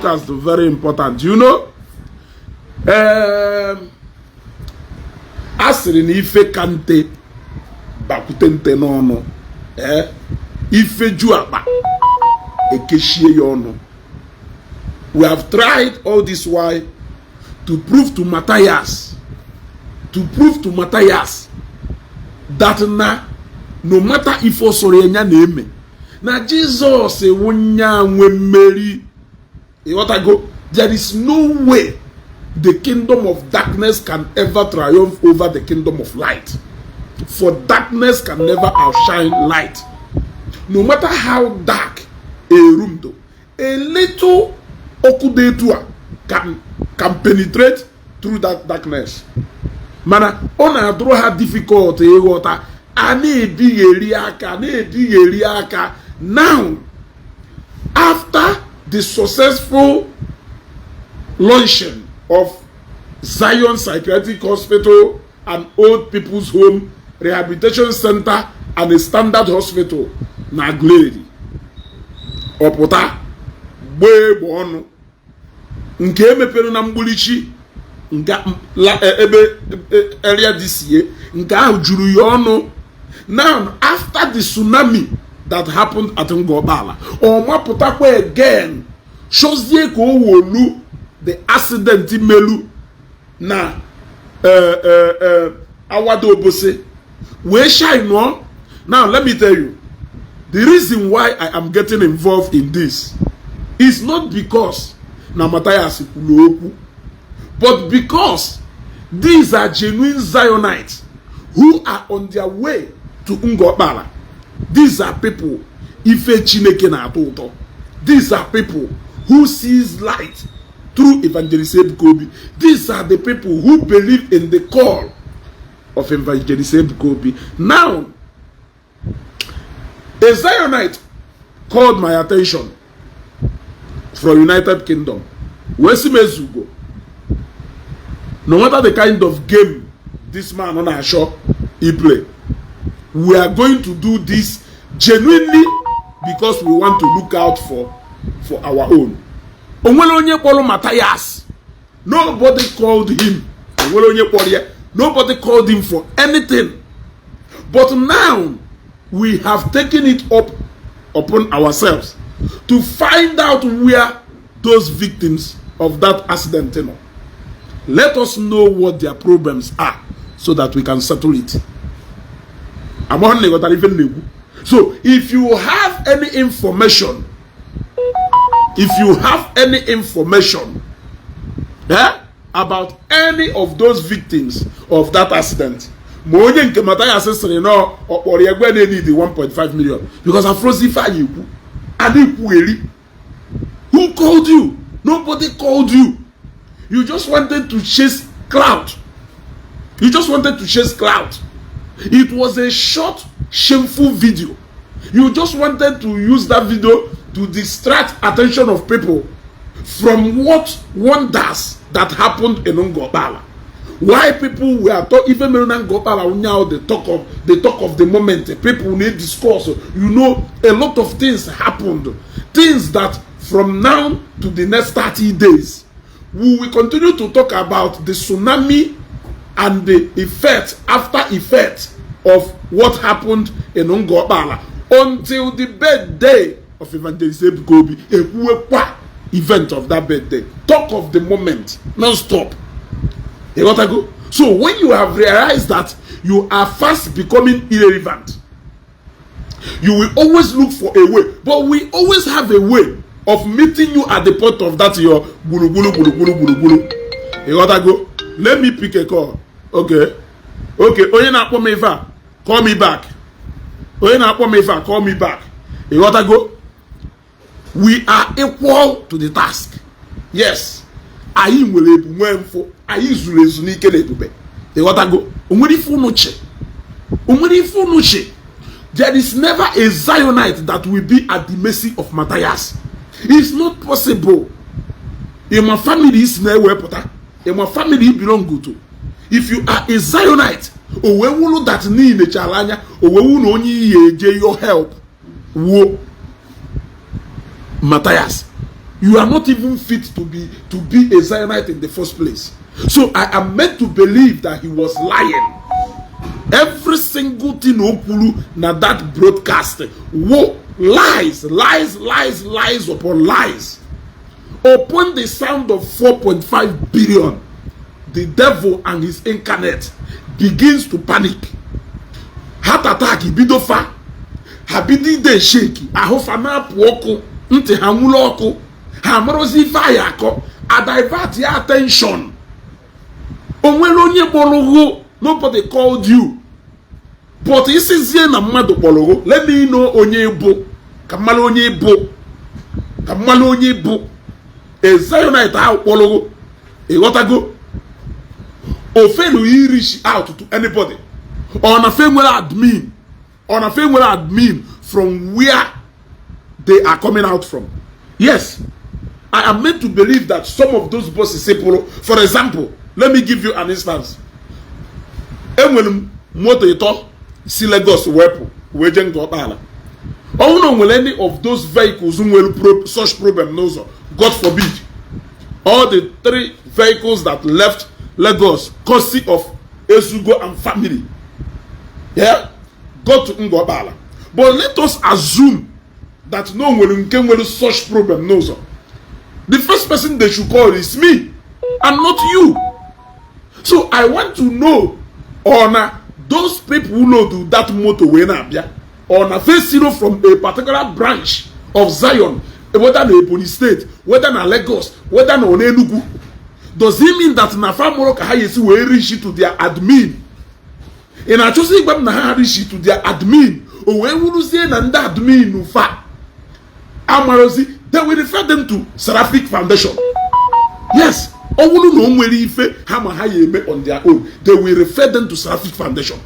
podcast very important. You know, asịrị na ife kante bakutente n'ọnụ ife ju akpa ekeshie ya ọnụ. We have tried all this while to prove to Matthias that no matter if osoro enya na eme na Jesus ewunya nwe mmeri. There is no way the kingdom of darkness can ever triumph over the kingdom of light. For darkness can never outshine light. No matter how dark a room though, a little okudetua can penetrate through that darkness. Mana ona adro ha difficult eghota ana-ebigheri aka. Now, after the successful launching of Zion Psychiatric Hospital and Old People's Home Rehabilitation Center and a standard hospital na Glady Oputa gbegbe ọnụ nke emepere na mgbulichi nga ebe area this year nke ahụ juru ya ọnụ. Now, after the tsunami that happened at Ngobala, Omaputakwe again shows the wolu the accident melu na Awado Bose. Where shine on? Now, let me tell you, the reason why I am getting involved in this is not because Namataya Sikuloku, but because these are genuine Zionites who are on their way to Ngobala. These are people, Ife Chineke na atoto. These are people who sees light through Evangelist Kobe. These are the people who believe in the call of Evangelist Kobe. Now, a Zionite called my attention from United Kingdom. Wesimezugo. No matter the kind of game this man on our show he play, we are going to do this genuinely because we want to look out for our own. Matthias, nobody called him. Nobody called him for anything. But now we have taken it upon ourselves to find out where those victims of that accident are. Let us know what their problems are so that we can settle it. So if you have any information, about any of those victims of that accident, no, need the 1.5 million because I froze you. Who called you? Nobody called you. You just wanted to chase clout. It was a short, shameful video. You just wanted to use that video to distract attention of people from what wonders that happened in Ngobala. Why people were even in Ngobala now the talk of the moment. People need discourse. You know, a lot of things happened. Things that from now to the next 30 days, we will continue to talk about the tsunami and the after effect of what happened in Ngobala until the birthday of Evangelist Kobe, a event of that birthday. Talk of the moment, non-stop. You got to go. So when you have realized that you are fast becoming irrelevant, you will always look for a way. But we always have a way of meeting you at the point of that your bulu bulu bulu bulu bulu bulu. You got to go. Let me pick a call. Okay. Oye na akpọ m ife, call me back. Oye na akpọ m ife, call me back. You got to go. We are equal to the task. Yes. Ayi nwere ebu nwe mfo. Ayi zuru ezu n'ike na ebube. You got to go. Onwere ife unuche. There is never a Zionite that will be at the mercy of Matthias. It's not possible. In my family is na-ewepụta. In my family belong to. If you are a Zionite, owewulu that need chalanya, owewulu onye eje your help. Wo Matthias, You are not even fit to be a Zionite in the first place. So I am meant to believe that he was lying. Every single thing Okulu na that broadcast, whoa, lies upon lies. Upon the sound of 4.5 billion, the devil and his incarnate begins to panic. Heart attack, ibidofa, habidi de shake, ahofana puoko, nte hamuloko, hamarozi fire ko, a divert your attention. Onwelonye bologo, nobody called you. But this is na mmadu bologo. Let me know onye bo, kamalo onye bo, kamalo onye bo. A Zionite out bologo, a watago. Ofelu reach out to anybody. On a female admin from where they are coming out from. Yes, I am meant to believe that some of those bosses say, for example, let me give you an instance. When motor ito si Lagos wepo wejen go bala. Oh no, will any of those vehicles will such problem knows, God forbid. All the 3 vehicles that left Lagos, courtesy of Ezugo and family, yeah, go to Ngobala. But let us assume that no one can such problem knows. The first person they should call is me, and not you. So I want to know, on those people who know do that motor when Abia, on a face from a particular branch of Zion, whether in Ebonyi State, whether in Lagos, whether in Enugu. Does it mean that Nafamoro Kahayesi will reach to their admin? In a choosing Bab Naharishi to their admin, or when we say and that admin Nufa Amarosi, they will refer them to Seraphic Foundation. Yes, on their own, they will refer them to Seraphic Foundation.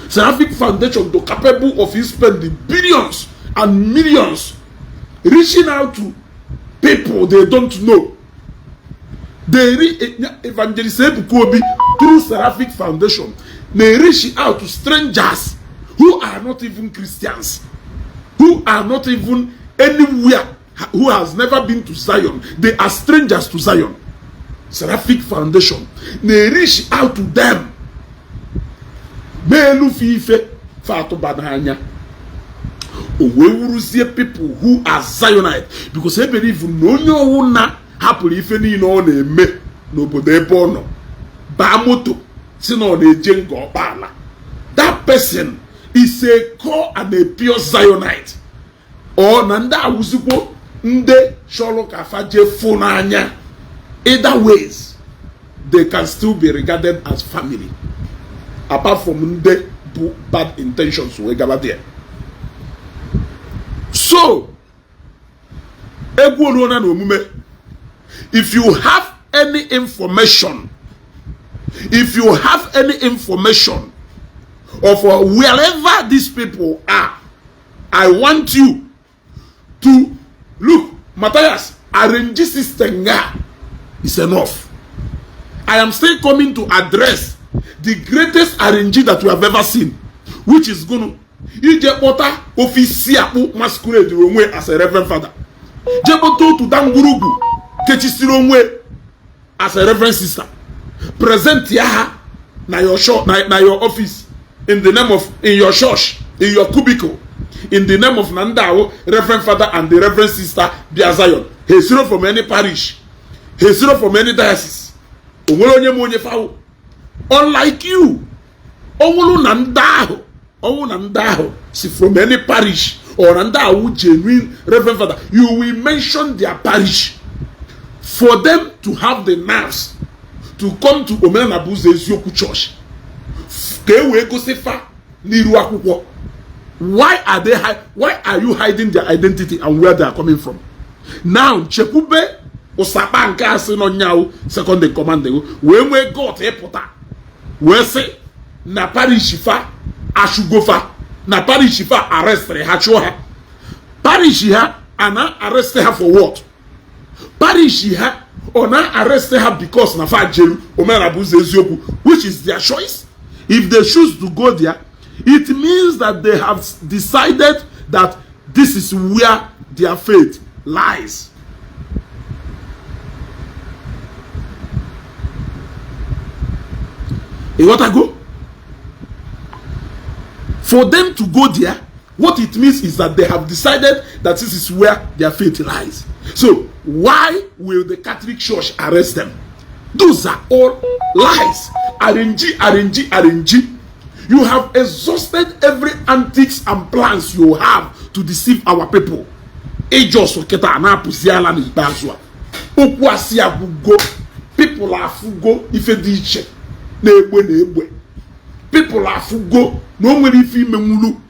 Seraphic Foundation, though capable of spending billions and millions reaching out to people they don't know. They evangelist through Seraphic Foundation. They reach out to strangers who are not even Christians, who are not even anywhere, who has never been to Zion. They are strangers to Zion. Seraphic Foundation. They reach out to them. We will see people who are Zionite because they believe no na happily if any no me no bode bono ba moto sino na jengo bala. That person is a core and a pure Zionite. Or nanda awuzuko nde sholo kafaje funanya. Either ways, they can still be regarded as family. Apart from the bad intentions we gather there. So, if you have any information, of wherever these people are, I want you to look. Matthias, arrange system is enough. I am still coming to address the greatest RNG that we have ever seen, which is going to Ijepota official masquerade as a reverend father. Jepoto to Dangurugu Kechisirongwe as a reverend sister. Present yaha na your shop, na your office, in the name of, in your church, in your cubicle, in the name of Nandao, reverend father and the reverend sister Bia Zion. He's not from any parish. He's not from any diocese. Unlike you, see from any parish or Nandao genuine reverend father, you will mention their parish for them to have the nerves to come to Omenabu's Ezioku church. Why are you hiding their identity and where they are coming from? Now, Chekube Osabanka Sino Nyao, second in command, when we got a pota, we say, na parishifa, ashugofa, na parishifa arrest her, parishiha, and arrest her for what? Parishiha, or na arrest her because na fajelu, Omenabu's Ezioku, which is their choice. If they choose to go there, it means that they have decided that this is where their faith lies. You want to go? For them to go there, what it means is that they have decided that this is where their faith lies. So why will the Catholic Church arrest them? Those are all lies. RNG. You have exhausted every antics and plans you have to deceive our people. People are fugo if a ditch. People are fugo no many female.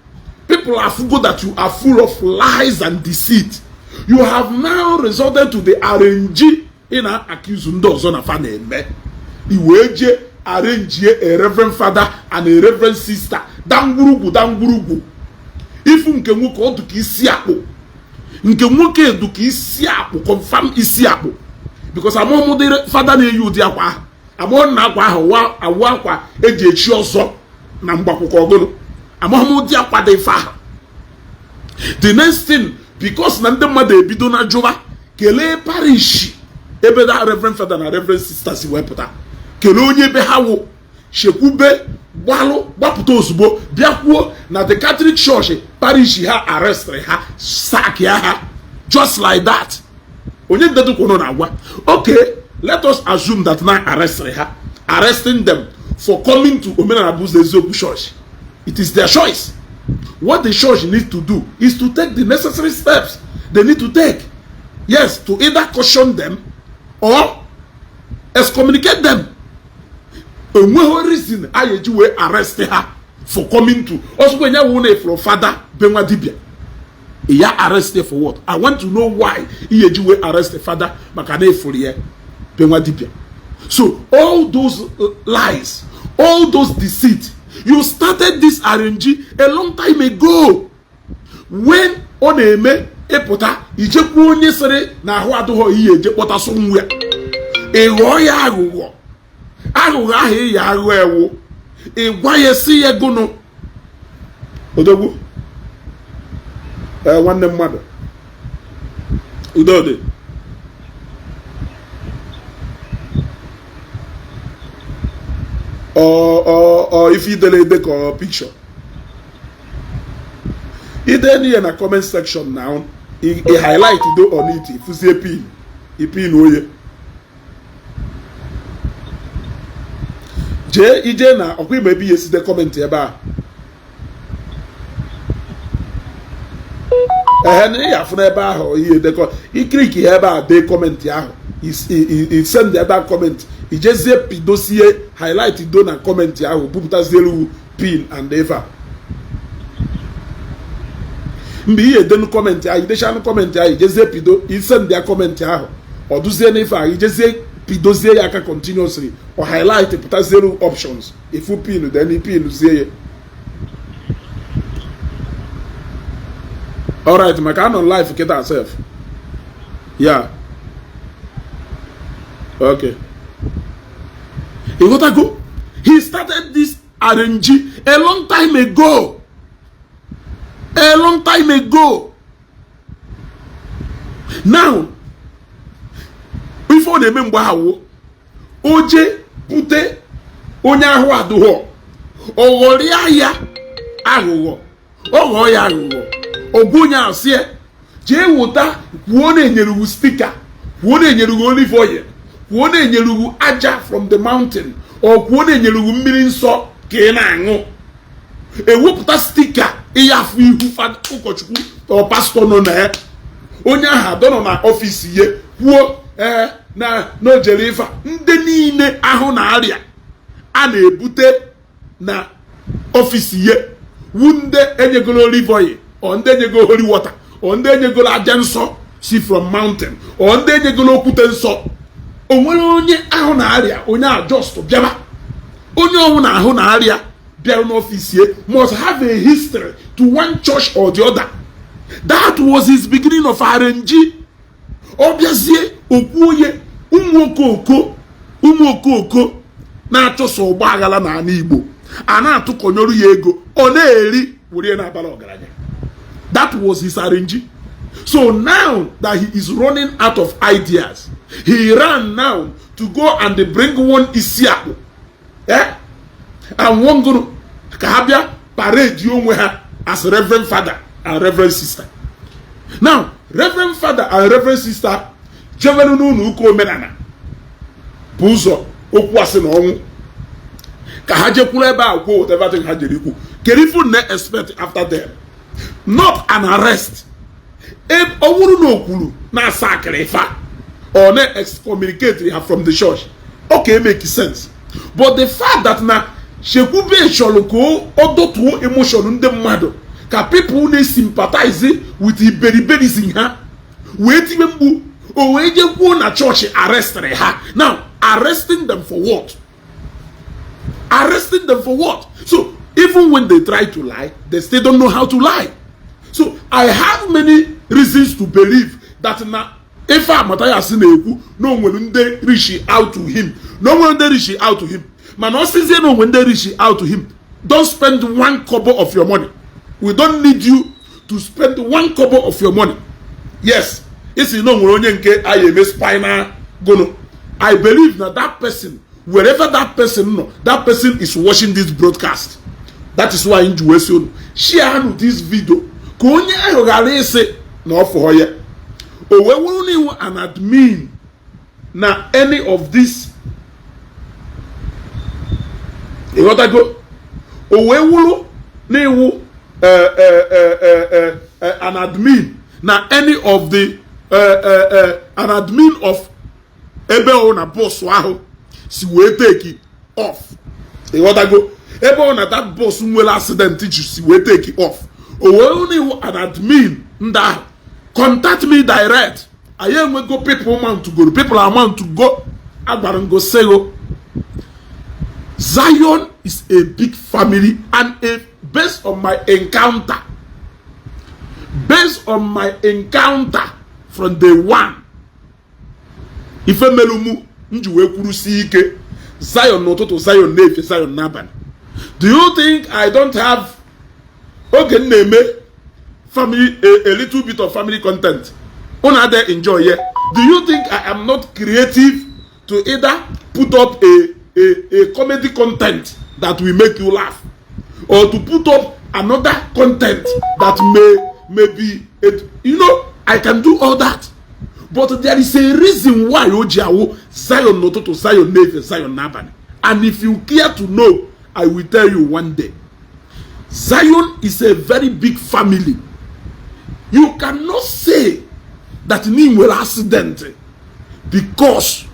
People are fugo that you are full of lies and deceit. You have now resorted to the RNG in an accusing those on a fan. You arrange a reverend father and a reverend sister. Dangurugu. If you can walk to Kisiapo, you can walk to Kisiapo, confirm Isiapo. Because I'm on the father near you, dear. I'm on Nagua, a Waka, a Josho, Nambakogono. I'm on Diapa de Fa. The next thing, because Nandema de Bidona Jova, Kele Parish, Ebeda reverend father and reverend sister, si wepota. Kelonye behawo shekube walo waputosubo biakuo na the Catholic Church parish ha arrest ha sack ya ha just like that. Onye dedu kono na agwa. Okay, let us assume that now arresting them for coming to Omenanabu's Ezoku Church. It is their choice. What the church needs to do is to take the necessary steps they need to take. Yes, to either caution them or excommunicate them. No reason I will arrest her for coming to. Also, when you want from father, Benwa Dibia. He arrested for what? I want to know why he will arrest the father, Makane Fourier, Benwa Dibia. So, all those lies, all those deceit, you started this RNG a long time ago. When Oneme Epota, Ijeku Nesere, Nahuato, Ijepota somewhere. A royal. Agu ahi ya agu ewu igwa yesi ye gono odogwu nwanne mmadụ udode or if you delete the picture either in a comment section now he highlight do on it if you see a pin oye ije na okwi maybe yes the comment ebe a ya funa ebe ahụ ihe dekọ ikiriki ebe a de comment ahụ he send that comment ijezie pidosie highlight do na comment ahụ buputazielu pin and eva mgbe ihe denu comment ahụ ideshan comment ahụ ijezie pido he send their comment ahụ oduzie n'ife ahụ ijezie pidozie ya aka continuously or highlight put zero options if you pin then you pin zie. All right, my kind on life get ourselves. Yeah. Okay. You gotta go. He started this RNG a long time ago. A long time ago. Now, before the member oje pute onye ahụ adụghọ oghọrịa ya aghụghọ oghọ ya aghụghọ ogunye asie jee wụta kwuo na-enyerugu stika kwuo na-enyerugu olive oil kwuo na-enyerugu aja from the mountain o kwuo na-enyerugu mmiri nsọ ka ị na-aṅụ ewepụta stika ihe afọ ihu ụkọchukwu ọ pastọ nọ na ya onye ahụ adọnọ na ọfisi ya kwuo na n'ojere ife ndị niile ahụ na arịa a na-ebute na ọfisi ya wu ndị enyegolo olive oil ọ ndị enyegolo holy water ọ ndị enyegolo aja nsọ si from mountain ọ ndị enyegolo okwute nsọ o nwere onye ahụ na arịa onye a just bịaba onye ọhụụ na ahụ na arịa bịara n'ọfisi ya must have a history to one church or the other. That was his beginning of RNG. Obviously, okwuye ụmụ okoko na-achọsọ ụgbọ aghala na ana Igbo a na-atụ konyoru ya ego ọ na-eri were na abala ọgaranya. That was his RNG. So now that he is running out of ideas, he ran now to go and bring one Isiapo. and one guru ka ha bịa parade onwe ha as reverend father and reverend sister. Now reverend father and reverend sister jevenu n'ụlọ ụka omenala bụ ụzọ okwu asị na ọnwụ ka ha jekwuru ebe a kwuo whatever thing ha jere ikwu. Kedu ifu na expect after them? Not an arrest. Owuru no kwuru na sacrifice or na excommunicate her from the church. Okay, make sense. But the fact that na Shekube Sholoko odotu emotion ndị mmadụ ka people na sympathize with iberiberis in her wait even mgbu o wee je kwuo na church arrest her. Now arresting them for what? Arresting them for what? So even when they try to lie, they still don't know how to lie. So I have many reasons to believe that now if Matthias no when they reach out to him, no when they reach out to him, man, no when they reach out to him, don't spend 1 kobo of your money. We don't need you to spend 1 kobo of your money. Yes, it's I am a spinal gono. I believe that person, wherever that person is watching this broadcast. That is why in Jerusalem, share this video. Konye ayogale se no for here. O we won't an admin na any of this. You got to go. O we wulu ne an admin na any of the an admin of ebe ona boss waho si we take it off. You got to go. Ebe on that boss will accident teach you will take it off. Oh, only an admin nda contact me direct. I am going go people want to go. People are want to go. Agbaran go say go. Zion is a big family and based on my encounter from day one. Ife melumu njuwe kwuru si ike Zion no to Zion nefe Zion naban. Do you think I don't have family a little bit of family content? Unade enjoy here. Do you think I am not creative to either put up a comedy content that will make you laugh, or to put up another content that may be I can do all that. But there is a reason why Ojiawo Zion Noto to Zion Neve Zion Naban. And if you care to know, I will tell you one day. Zion is a very big family. You cannot say that Nim will accident because,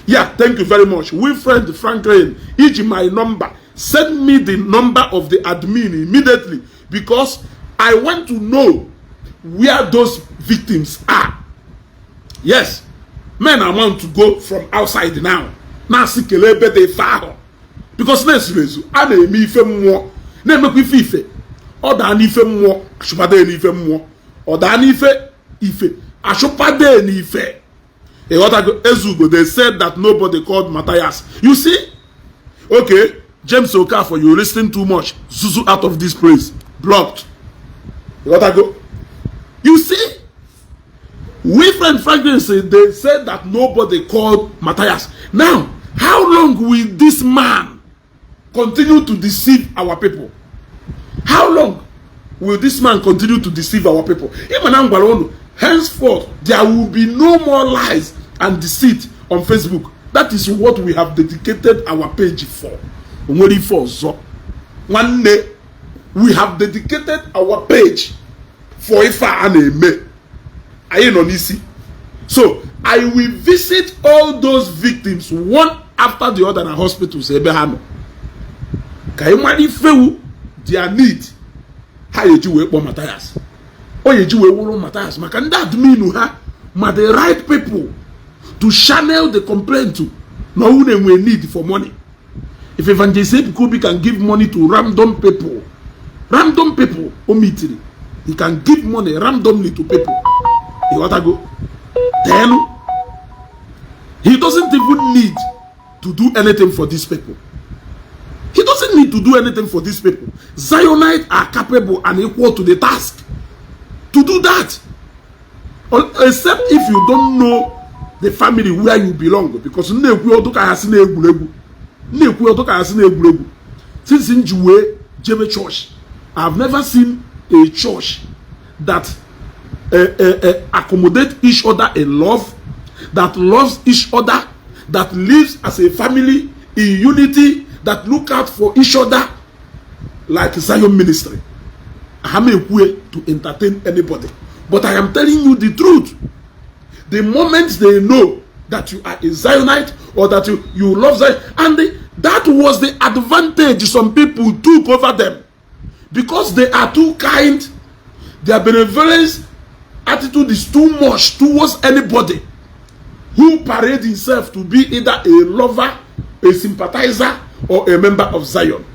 yeah, thank you very much. Wilfred Franklin, each my number. Send me the number of the admin immediately because I want to know where those victims are. Yes, men are want to go from outside now. Now, see, they far. Because next reason, I may me more. Never be fife. Or than if more, Shupade if more. Or than if I Shupade if a what Ezugo, they said that nobody called Matthias. You see? Okay, James Okafor, you listening too much. Zuzu out of this place. Blocked. What I go? You see? Wilfred Franklin said they said that nobody called Matthias. Now, how long will this man continue to deceive our people? How long will this man continue to deceive our people? Henceforth, there will be no more lies and deceit on Facebook. That is what we have dedicated our page for. One day, we have dedicated our page for Ifa and Eme. So, I will visit all those victims one after the other in hospitals. Their need. How you wait for Matthias? Or you wait for Matthias? Can that mean the right people to channel the complaint to? No one will need for money. If Evangelist Kubi can give money to random people, omitted, he can give money randomly to people. You want to go? Then he doesn't even need to do anything for these people. He doesn't need to do anything for these people. Zionites are capable and equal to the task to do that. Except if you don't know the family where you belong. Because since in Jewe Jeme Church, I've never seen a church that accommodate each other in love, that loves each other, that lives as a family in unity, that look out for each other like Zion Ministry. I am a way to entertain anybody. But I am telling you the truth. The moment they know that you are a Zionite or that you love Zion, and that was the advantage some people took over them. Because they are too kind, their benevolence attitude is too much towards anybody who parade himself to be either a lover, a sympathizer, or a member of Zion.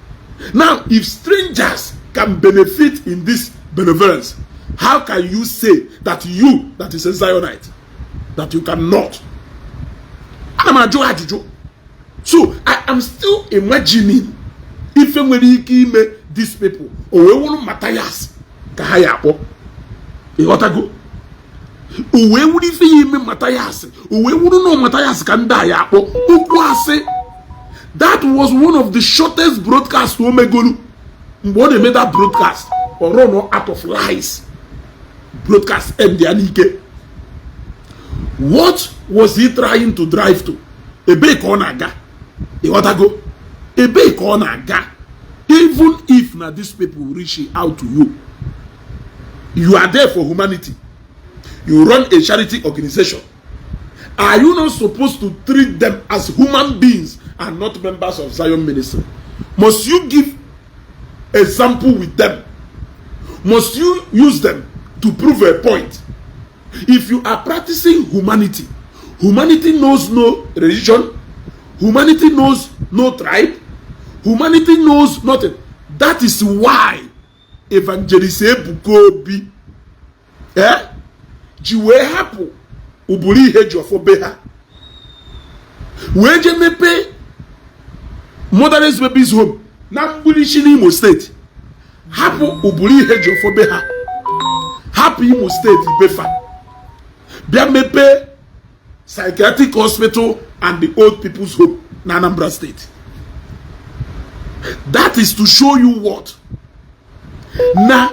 Now, if strangers can benefit in this benevolence, how can you say that you, that is a Zionite, that you cannot? So I am still imagining if we these people or we want Matthias Kahayapo. You got to go. We would if you Matthias, we wouldn't know Matthias can die. That was one of the shortest broadcasts to Omegolu. What they made that broadcast or run out of lies. Broadcast MDNike. What was he trying to drive to? A big onaga. You got to go. A big onaga. Even if now these people reach out to you, you are there for humanity. You run a charity organization. Are you not supposed to treat them as human beings and not members of Zion Ministry? Must you give example with them? Must you use them to prove a point? If you are practicing humanity, humanity knows no religion, humanity knows no tribe, humanity knows nothing. That is why evangelist Ebukobi jiwe hapo ubuli hejo fobeha weje mepe motherless babies home na mbuli shini Imo State hapo ubuli hejo fobeha happy Imo State befa bia mepe psychiatric hospital and the old people's home na Anambra State. That is to show you what? Now,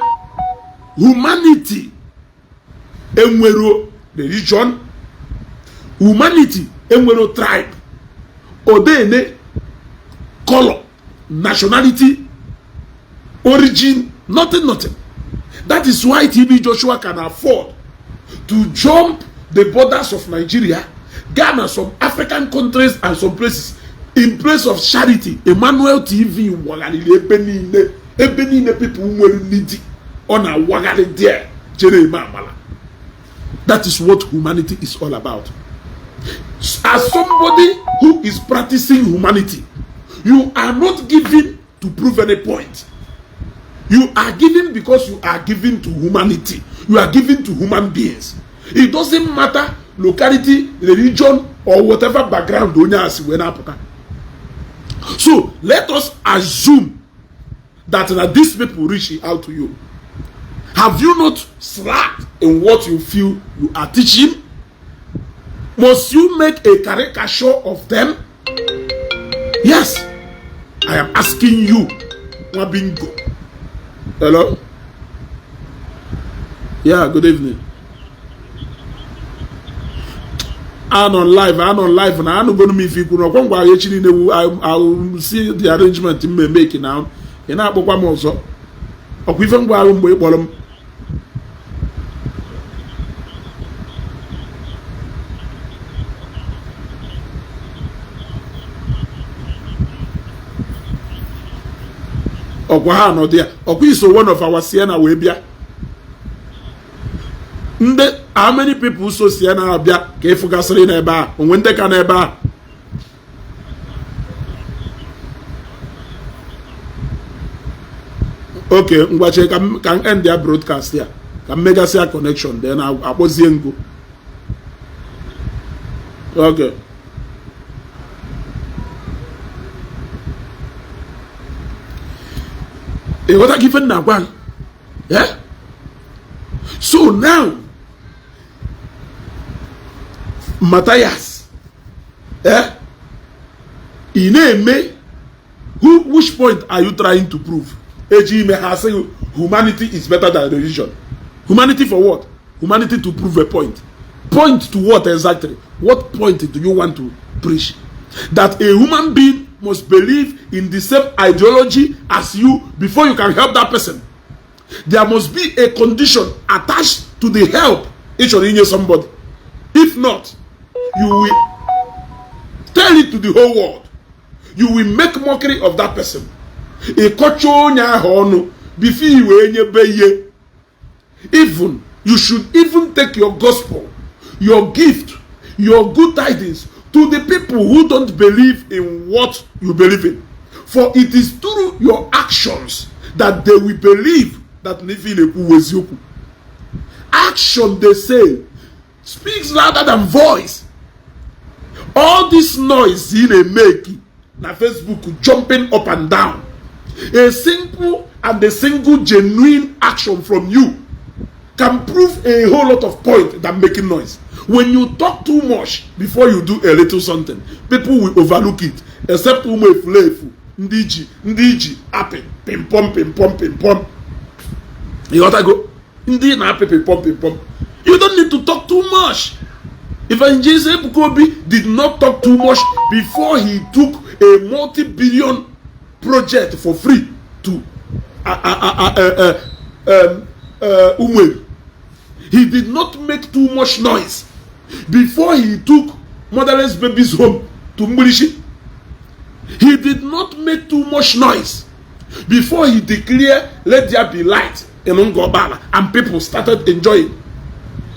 humanity, enwero religion, humanity, enwero tribe, odene, color, nationality, origin, nothing. That is why TB Joshua can afford to jump the borders of Nigeria, Ghana, some African countries and some places. In place of charity, Emmanuel TV wagalile ebenine people who need on a wagale there. That is what humanity is all about. As somebody who is practicing humanity, you are not giving to prove any point. You are giving because you are giving to humanity. You are giving to human beings. It doesn't matter locality, religion, or whatever background. So let us assume that these people reach out to you. Have you not slacked in what you feel you are teaching? Must you make a caricature of them? Yes. I am asking you. Wabingo. Hello? Yeah, good evening. I'm on live, and I'm going to meet you. I will see the arrangement you may make now. And I'm going to also. Even while I'm waiting, no there. So one of our Siena Webia. How many people so Siena Abia gave for gasoline a bar when they can a bar? Okay, Ngwache can end their broadcast here. Can make us a connection. Then I was go. Okay. What I given now one? Yeah? So now Matthias, he name Which point are you trying to prove? AG may have said humanity is better than religion. Humanity for what? Humanity to prove a point. Point to what exactly? What point do you want to preach? That a human being must believe in the same ideology as you before you can help that person. There must be a condition attached to the help each or in somebody. If not, you will tell it to the whole world. You will make mockery of that person. Even you should even take your gospel, your gift, your good tidings to the people who don't believe in what you believe in. For it is through your actions that they will believe that action, they say, speaks louder than voice. All this noise in a make na Facebook jumping up and down. A simple and a single genuine action from you can prove a whole lot of point than making noise. When you talk too much before you do a little something, people will overlook it. Except umefulefu, ndiji, happy, pim pom, pim pom, pim pom. You gotta go. Ndi na happy, pim pom, pim pom. You don't need to talk too much. Evangelist Ebukobi did not talk too much before he took a multi-billion project for free to Umwe. He did not make too much noise before he took motherless babies home to Mbulishi. He did not make too much noise before he declared, let there be light in Ngobala, and people started enjoying.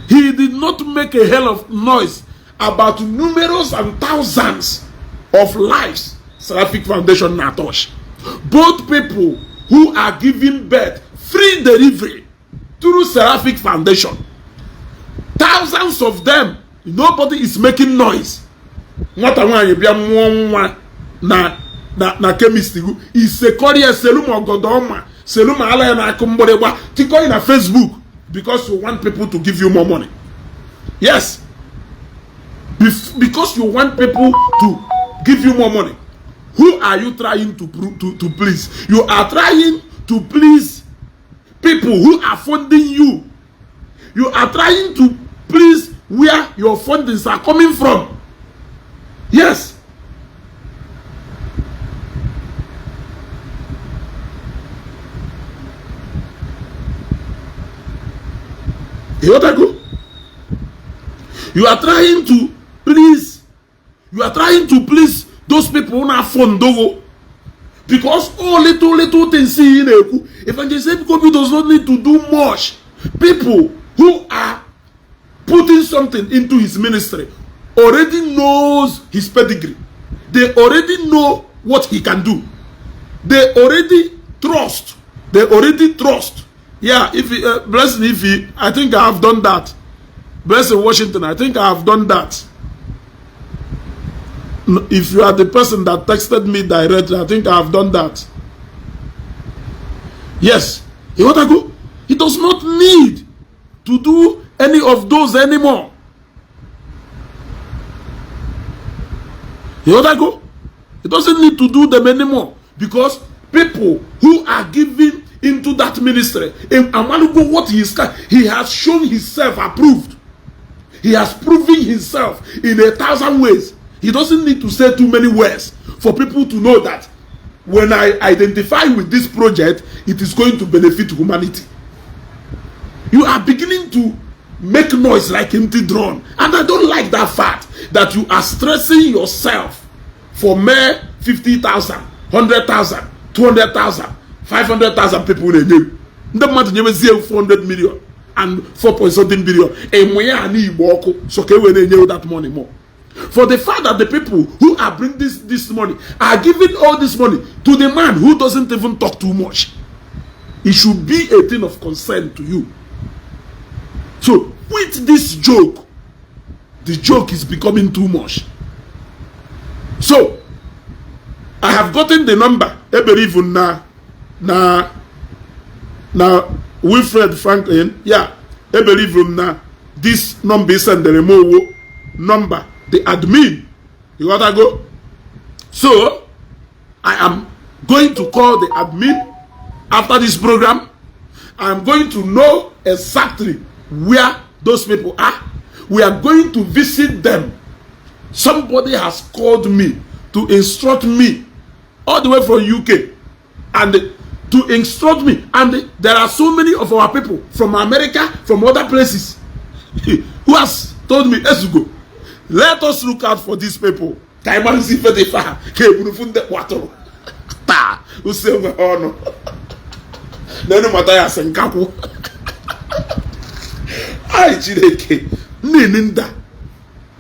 He did not make a hell of noise about numerous and thousands of lives Seraphic Foundation Natosh. Both people who are giving birth free delivery through Seraphic Foundation. Thousands of them, nobody is making noise. What I want to na chemist is a Korea Seluma Godoma, Seluma Alana Kumborewa, Tiko in a Facebook because you want people to give you more money. Yes. Because you want people to give you more money. Who are you trying to please? You are trying to please people who are funding you. You are trying to please where your fundings are coming from. Yes. You are trying to please. You are trying to please those people who are funded. Because all little things see in Eku. Evangelist Ebukobi does not need to do much. People who are putting something into his ministry already knows his pedigree. They already know what he can do. They already trust. Yeah, if he, Blessing, if he, I think I have done that. Blessing Washington, I think I have done that. If you are the person that texted me directly, I think I have done that. Yes. He does not need to do any of those anymore. He doesn't need to do them anymore because people who are giving into that ministry, what he has shown himself approved. He has proven himself in 1,000 ways. He doesn't need to say too many words for people to know that when I identify with this project, it is going to benefit humanity. You are beginning to make noise like empty drum. And I don't like that fact that you are stressing yourself for mere 50,000, 100,000, 200,000, 500,000 people in a name. The month you will 400 million and 4.something billion. And we are Igbo, so can we that money more? For the fact that the people who are bringing this money are giving all this money to the man who doesn't even talk too much, it should be a thing of concern to you. So with this joke, the joke is becoming too much. So I have gotten the number. I believe now Wilfred Franklin. Yeah, I believe this number is and the remote number. The admin, you gotta go. So I am going to call the admin after this program. I'm going to know exactly where those people are. We are going to visit them. Somebody has called me to instruct me all the way from UK and to instruct me. And there are so many of our people from America, from other places, who has told me, Esugo, let us look out for these people. Ai Chineke nninda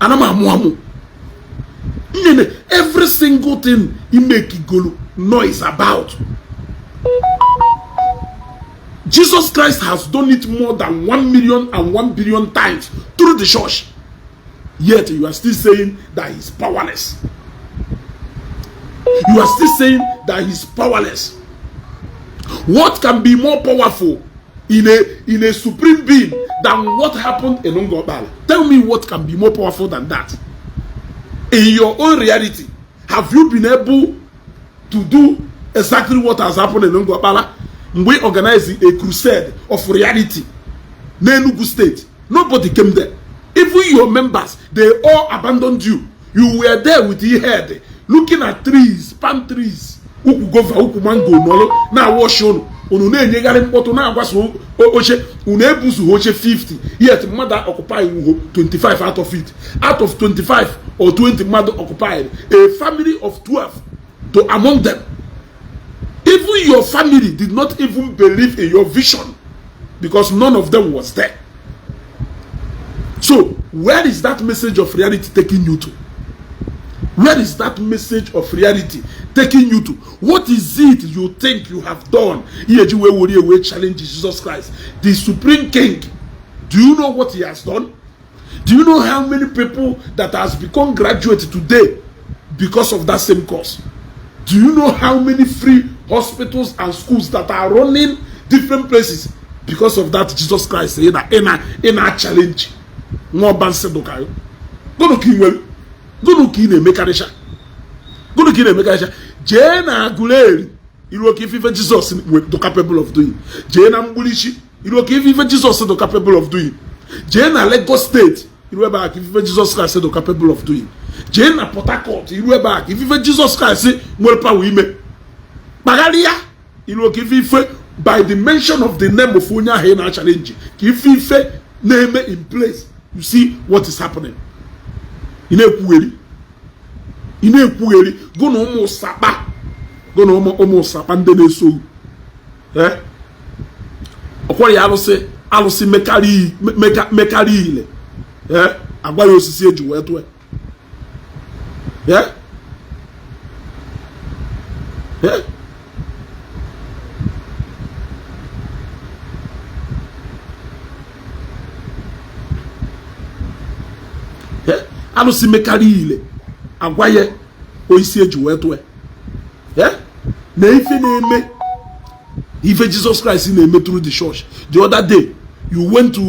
anamamuamu nnene every single thing he make igolo noise about. Jesus Christ has done it more than 1 million and 1 billion times through the church, yet you are still saying that he's powerless. You are still saying that he's powerless. What can be more powerful in a supreme being than what happened in Ungobala? Tell me what can be more powerful than that. In your own reality, have you been able to do exactly what has happened in Ungobala? We organized a crusade of reality in Enugu State. Nobody came there. Even your members, they all abandoned you. You were there with your head, looking at trees, palm trees. Now wash on. Unune nyegare mpoto na agwaso oche unebuzu oche 50, yet mother occupy 25 out of it. Out of 25 or 20 mother occupied a family of 12 to among them. Even your family did not even believe in your vision because none of them was there. So where is that message of reality taking you to? Where is that message of reality taking you to? What is it you think you have done? Here you will challenge Jesus Christ, the Supreme King. Do you know what he has done? Do you know how many people that has become graduates today because of that same course? Do you know how many free hospitals and schools that are running different places because of that Jesus Christ in a challenge? No banse dokayo. Go to Kingwell. Go to Kine Mekarisha. Go to Kine Mekarisha. Jena Guleri. You will give even Jesus the capable of doing. Jena Mbulishi. You will give even Jesus the capable of doing. Jena Lagos State. You will back if even Jesus Christ the capable of doing. Jena Port Harcourt. You will back if even Jesus Christ say Mwelpa Wime. Bagalia. You will give even by the mention of the name of Unya Hena challenge. If Ife name in place, you see what is happening. Ine kueli go no mo sapa ndene so okwori alusi mekari ile agba yo osisi eju wetu alusi mekari ile agwaye oisi eju wetu na ife na-eme ife Jesus Christ na-eme through the church. The other day you went to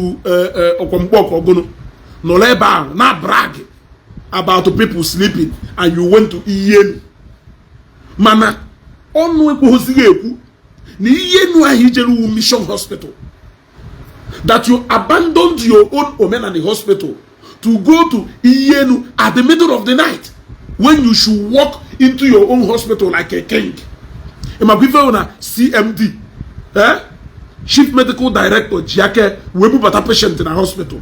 Okwamkpoko Ogono no leba na brag about people sleeping and you went to Iyenu mana onu ekwohosiga ekwu na Iyenu ahijeru mission hospital that you abandoned your own Omenani hospital to go to Iyenu at the middle of the night when you should walk into your own hospital like a king. Imagine CMD, Chief Medical Director, Jiake, we put a patient in a hospital.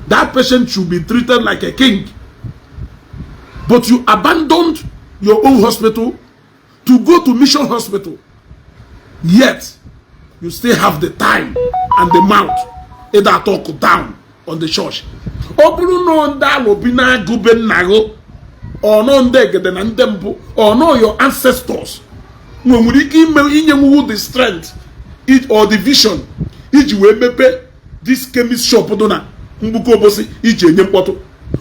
That patient should be treated like a king. But you abandoned your own hospital to go to Mission Hospital. Yet, you still have the time and the mouth either talk down on the church. Or no or know your ancestors. When we give the strength or the vision, each way mepe this chemist shop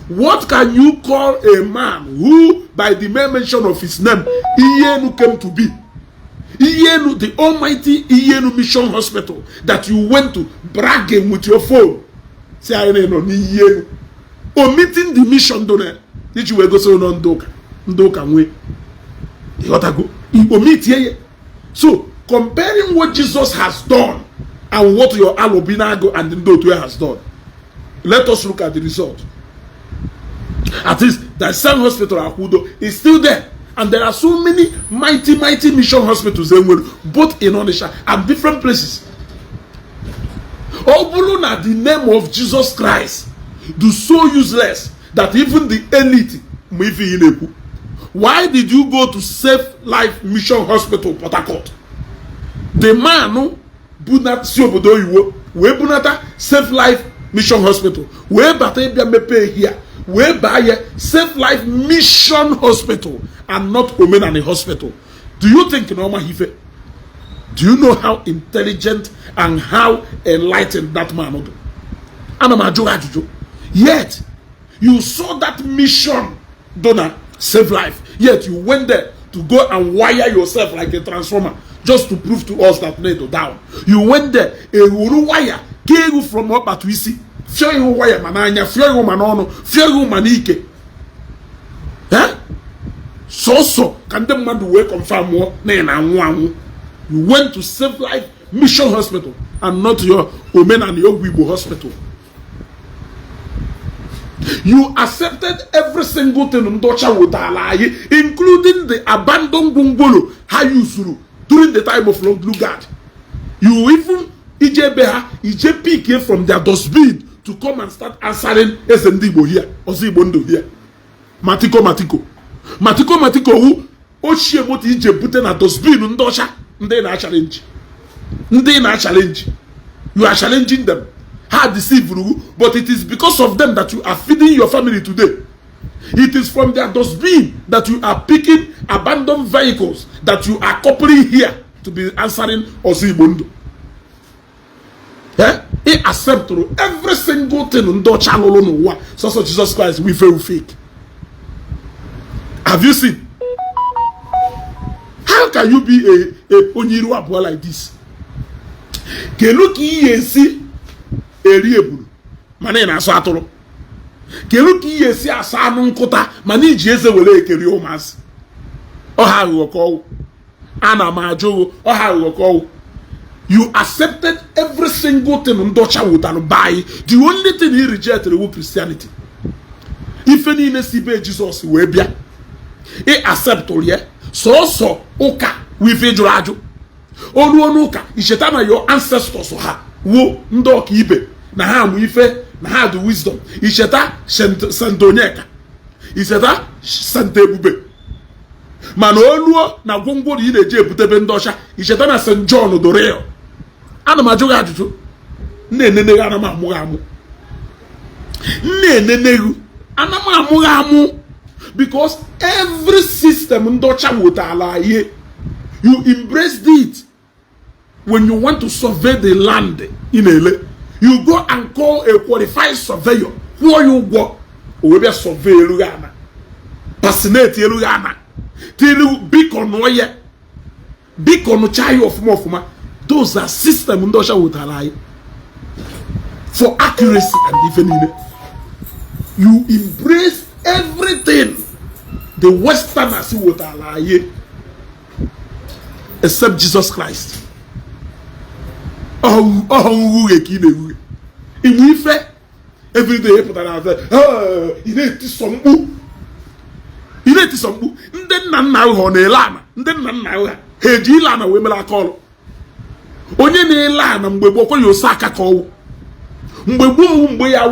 what can you call a man who by the mere mention of his name Iyenu came to be? Iyenu, the almighty Iyenu Mission Hospital that you went to bragging with your phone. Say I know Iyenu. Omitting the mission donor. Did you go so on Ndoka? Ndoka way. You gotta go. So, comparing what Jesus has done and what your Alobinago and Ndotwe has done, let us look at the result. At least the same hospital Akudo is still there. And there are so many mighty mission hospitals both in Onisha and different places. All at the name of Jesus Christ do so useless that even the elite may be in. Why did you go to Save Life Mission Hospital, Port Harcourt? The man who bunat siobodo iwo, we bunata Save Life Mission Hospital, we batebia mepe here, we buy Save Life Mission Hospital and not Omenani Hospital. Do you think Norma Hife? Do you know how intelligent and how enlightened that man is? Yet, you saw that mission donor save life. Yet, you went there to go and wire yourself like a transformer just to prove to us that NATO down. You went there, a wire, came from up at Wisi, fear you wire mananya, fear you manono, fear you manike. Huh? So, can the man do confirm more? You went to Save Life Mission Hospital and not your Omen and your Igbo hospital. You accepted every single thing Ndocha would allow, including the abandoned bungalow Hayusuru during the time of Long Blue Guard. You even Ije PK from their dustbin to come and start answering Ndigbo here, or Zibondo here. Matiko who Oshie Moti Ije put na dustbin Ndocha. They na challenge. You are challenging them. How deceive you? But it is because of them that you are feeding your family today. It is from their dustbin that you are picking abandoned vehicles that you are coupling here to be answering Ozibondo. Yeah? He accept through every single thing on the channel no one. So Jesus Christ we fail fake. Have you seen? How can you be a Onyiru Abua like this? Keluki yesi erieburu mane na aso atoro. Keluki yesi asanu nkota mane ijeze wele ekeri omas. Oha uoko. Ana majo oha uoko. You accepted every single thing Ndocha would buy. The only thing he rejected was Christianity. If any nesibe Jesus webia, he accept all yeah. So oka with ejuraju oluonuka ishetana your ancestors ha wo ndoka ibe na ha mu ife na ha the wisdom isheta santonyeka isheta santebube mana oluo na gwongworo ị na-eje ebutebe Ndocha ishetana St. John doreo ana majuga ajuju na-eneneghu ana mamuga amu na-eneneghu ana mamuga amu. Because every system Ndocha wotala ye, you embraced it. When you want to survey the land in Ele, you go and call a qualified surveyor. Who are you go? Owe survey Lugana, passionate Lugana, till beacon noye, beacon chai of mofuma. Those are system Ndocha wotala ye for accuracy and even you embrace everything the Westerners would allow except Jesus Christ. Every day put another you need some boo. You need some boo. Then now on a lana. Then now hey Gilana women are call. Onye ne lana mbebo ko yo saka ko. Mbebo mbeya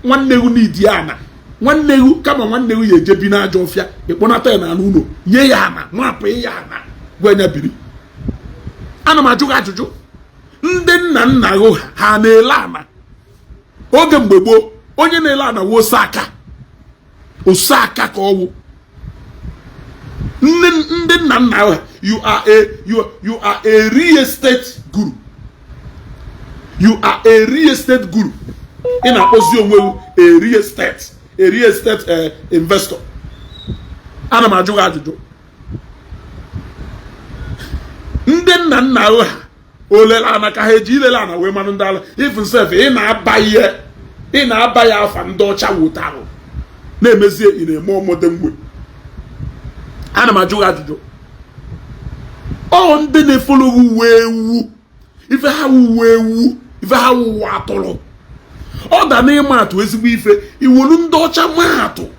nwanne gu ni diana. Nwanne gu kama nwanne gu ye jebi na ajofia. Ikponata na anuno. Nye ya na, nwape ya na. Gwenya biri. Ana majuga ajuju. Ndị nna gu ha na lana. Oge mgbegbo onye na-ele ana wo saka osaka ka owu ndị nna you are a real estate guru. You are a real estate guru. In akpozi onwe a real estate investor. Ana majuga ajuju. Ndị nna olela ana ka ha ji ilela ana we manu ndala even self ị na-aba ya afa ndị ọcha wụtarụ na-emezie ị na-eme ọmọdé mgbe. Ana m ajụ ajụjụ On the follow who if I have woo, if I have watolo. All the name at Wesibife, it will ndocha mato.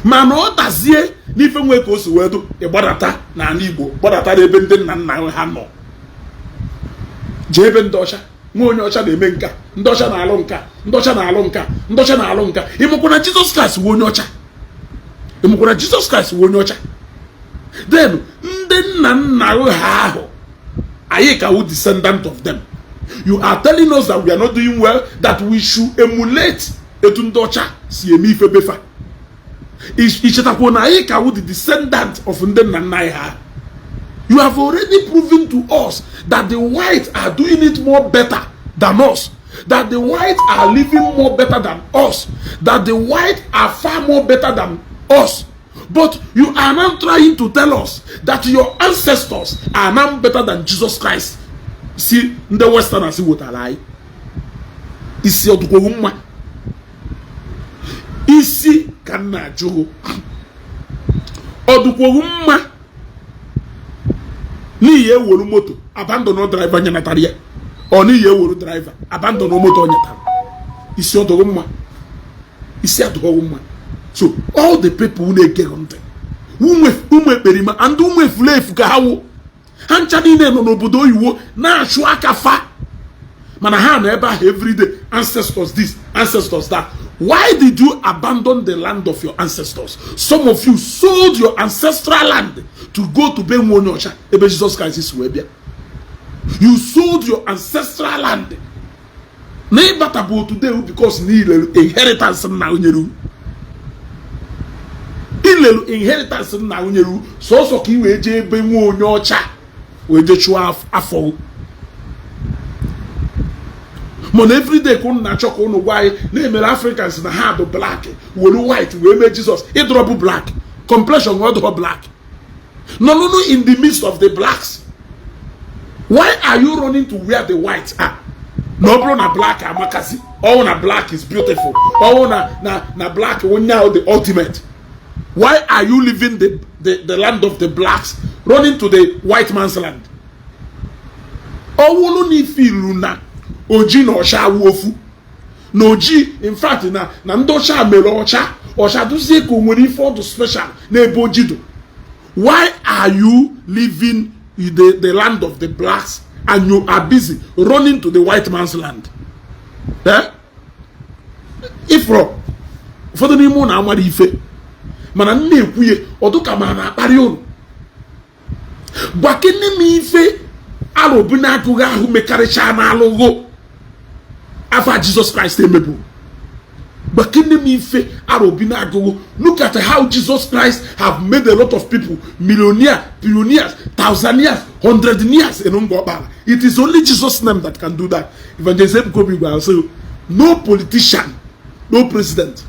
Man, all that's ye, Nifen Wekos Wedo, a Barata, Ndigbo, Barata, the Benden and Hano. Jeben Dosha, Monyocha de Menka, Ndosha Alonka, Ndosha Alonka, Ndosha Alonka, Imokuna Jesus Christ, Wonyocha. Imokuna Jesus Christ, Wonyocha. Then now how Ayeka who descendant of them. You are telling us that we are not doing well, that we should emulate Etundocha Siemi Febefa. Ichetakona Ayeka who the descendant of Ndenanaiha. You have already proven to us that the whites are doing it more better than us. That the whites are living more better than us. That the whites are far more better than us. But you are now trying to tell us that your ancestors are now better than Jesus Christ. See, the Westerners see what I lie. Isi odukwogumma. Isi kana jogo. Odukwogumma. Ni ye wolu moto, abandon no driver nyanataria. Or ni ye wolu driver, abandon no moto nyata. Isi odukwogumma. Isi odukwogumma. So all the people who they get on them, perima and flefu kahawo, hanchani ne no bodo iwo na shuakafa. Manahan eba every day ancestors this, ancestors that. Why did you abandon the land of your ancestors? Some of you sold your ancestral land to go to Benwonyosha. Ebe Jesus Christ is webia. You sold your ancestral land. Nebatabo today because need inheritance now nyeru. Ilelu inheritance na unyeru so ki weje be mu onyocha weje chua afọ mon everyday kun na choko no why na emere Africans na ha do black we white we make Jesus e drop black complexion we drop black no in the midst of the blacks. Why are you running to where the whites are? No bro na black amakasi, all na black is beautiful, all na black when now the ultimate. Why are you leaving the land of the blacks, running to the white man's land? Owunu ni filu na oji no sha wofu. No ji, in fact na ndo sha melo ocha duzie ko nwere for the special na ebojido. Why are you leaving the land of the blacks and you are busy running to the white man's land? Eh? Ifro for the name na amari ife. Mana na-ekwuye oduka ma na akpari unu gbakene mi ife arobu na atụghị ahụ mekarịcha na alụghụ afa Jesus Christ emebu gbakene mi ife arobu na agụghụ. Look at how Jesus Christ have made a lot of people millionaires, billionaires, thousandaires, hundredaires in Ngobala. It is only Jesus' name that can do that. Evangelist Kobi will say no politician, no president,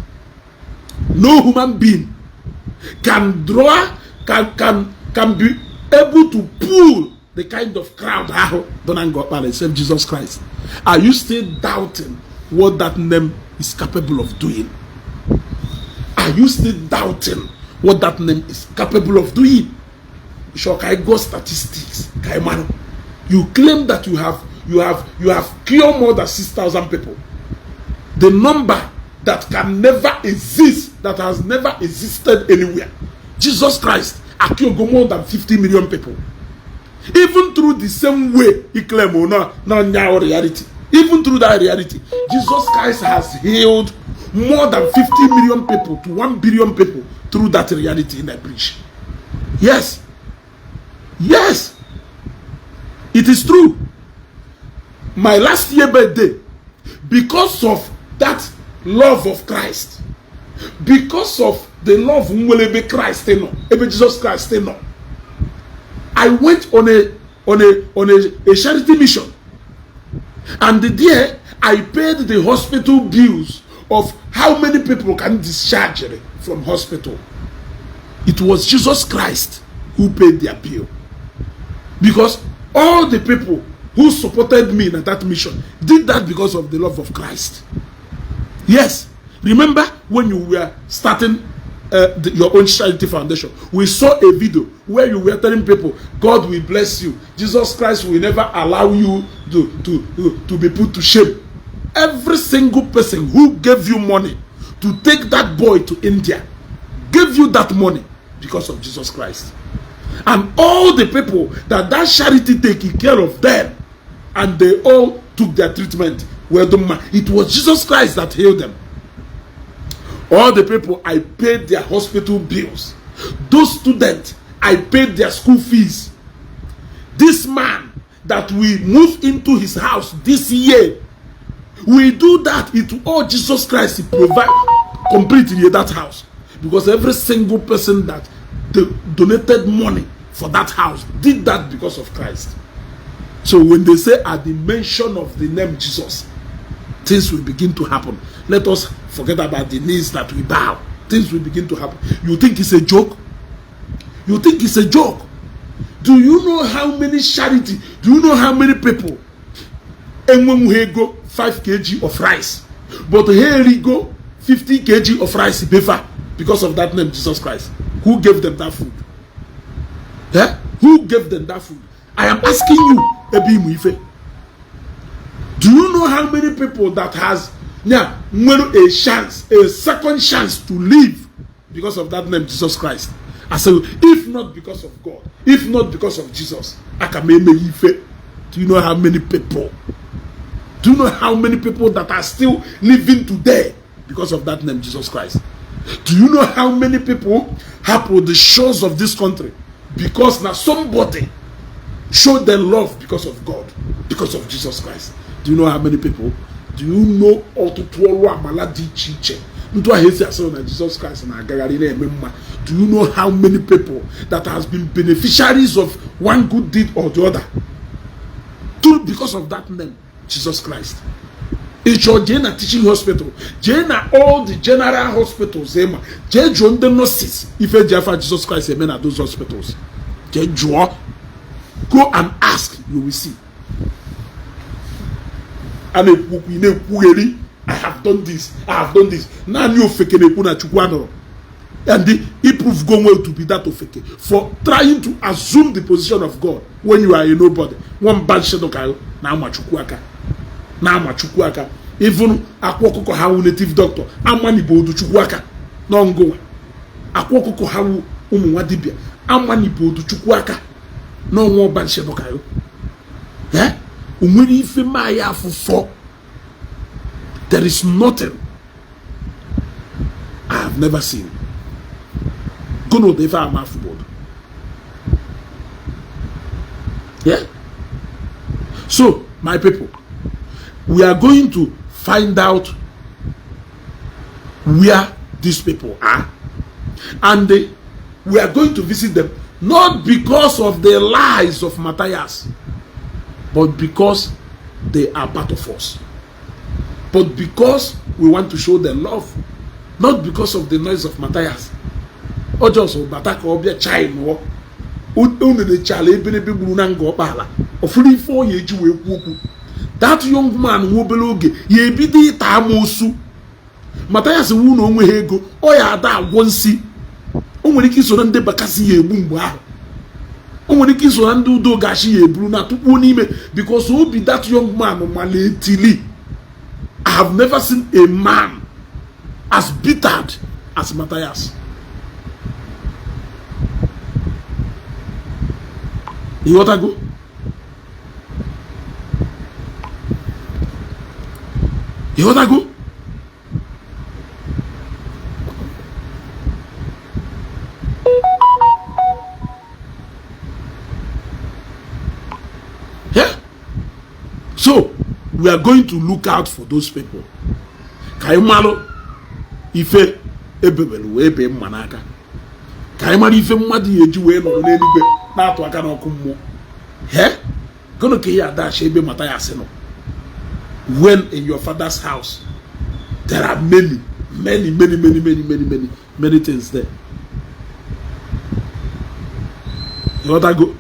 no human being can be able to pull the kind of crowd out don't go except Jesus Christ. Are you still doubting what that name is capable of doing? Are you still doubting what that name is capable of doing? I got statistics. You claim that you have cured more than 6,000 people. The number that can never exist, that has never existed anywhere. Jesus Christ cured more than 50 million people. Even through the same way he claimed now reality. Even through that reality, Jesus Christ has healed more than 50 million people to 1 billion people through that reality in that preach. Yes. Yes. It is true. My last year birthday, because of that love of Christ, because of the love of Christ, Jesus Christ, I went on a charity mission, and there I paid the hospital bills of how many people can discharge from hospital. It was Jesus Christ who paid their bill, because all the people who supported me in that mission did that because of the love of Christ. Yes, remember when you were starting your own charity foundation. We saw a video where you were telling people, God will bless you. Jesus Christ will never allow you to be put to shame. Every single person who gave you money to take that boy to India gave you that money because of Jesus Christ. And all the people that charity taking care of them, and they all took their treatment, well done. It was Jesus Christ that healed them. All the people, I paid their hospital bills. Those students, I paid their school fees. This man that we moved into his house this year, we do that. It all Jesus Christ he provide completely that house, because every single person that donated money for that house did that because of Christ. So when they say at the mention of the name Jesus, things will begin to happen. Let us forget about the knees that we bow. Things will begin to happen. You think it's a joke? You think it's a joke? Do you know how many charity? Do you know how many people? And when we go 5 kg of rice, but here we go 50 kg of rice because of that name Jesus Christ. Who gave them that food? Yeah? Who gave them that food? I am asking you, Ebi Muife. Do you know how many people that has now a chance, a second chance to live because of that name Jesus Christ? I say, if not because of God, if not because of Jesus, do you know how many people? Do you know how many people that are still living today because of that name Jesus Christ? Do you know how many people have on the shores of this country because now somebody showed their love because of God, because of Jesus Christ? Do you know how many people? Do you know all to Jesus Christ? Do you know how many people that has been beneficiaries of one good deed or the other because of that name Jesus Christ? It's your Jena teaching hospital, Jena all the general hospitals, Jena the nurses. If you have Jesus Christ, amen, at those hospitals, Jena go and ask, you will see. I have done this. I have done this. Now you fake and he proved going well to be that of fake for trying to assume the position of God when you are a nobody. One bad shadow now machukwaka. Now machukwaka. Even akwokoko hawu native doctor. Amani bodu chukwaka. No ngo. Akwokoko hawu umuwadibia. Amani bodu chukwaka. No more bad shadow kayo. Yeah? There is nothing I have never seen. Yeah? So, my people, we are going to find out where these people are, and we are going to visit them, not because of the lies of Matthias, but because they are part of us. But because we want to show them love, not because of the noise of Matthias. Or just Bataka or be chime or only the child, or 4 years. That young man who beloge, ye be the tamosu. Matthias who know where go, or ya that one see. Only kiss on the Bacassi ye boom. Only kiss on do gashi ye bruna to unime, because who be that young man on my lady. I have never seen a man as bitter as Matthias. You want to go? You want to go? Yeah? So, we are going to look out for those people. Kaimalo ife ebebelu ebe manaka. Kaimalo ife mmadi ejuwe no n'eluigwe na atu aka na oku mmụọ. He? Kono ke ya da shebe Matthias no. When in your father's house there are many things there. You want to go?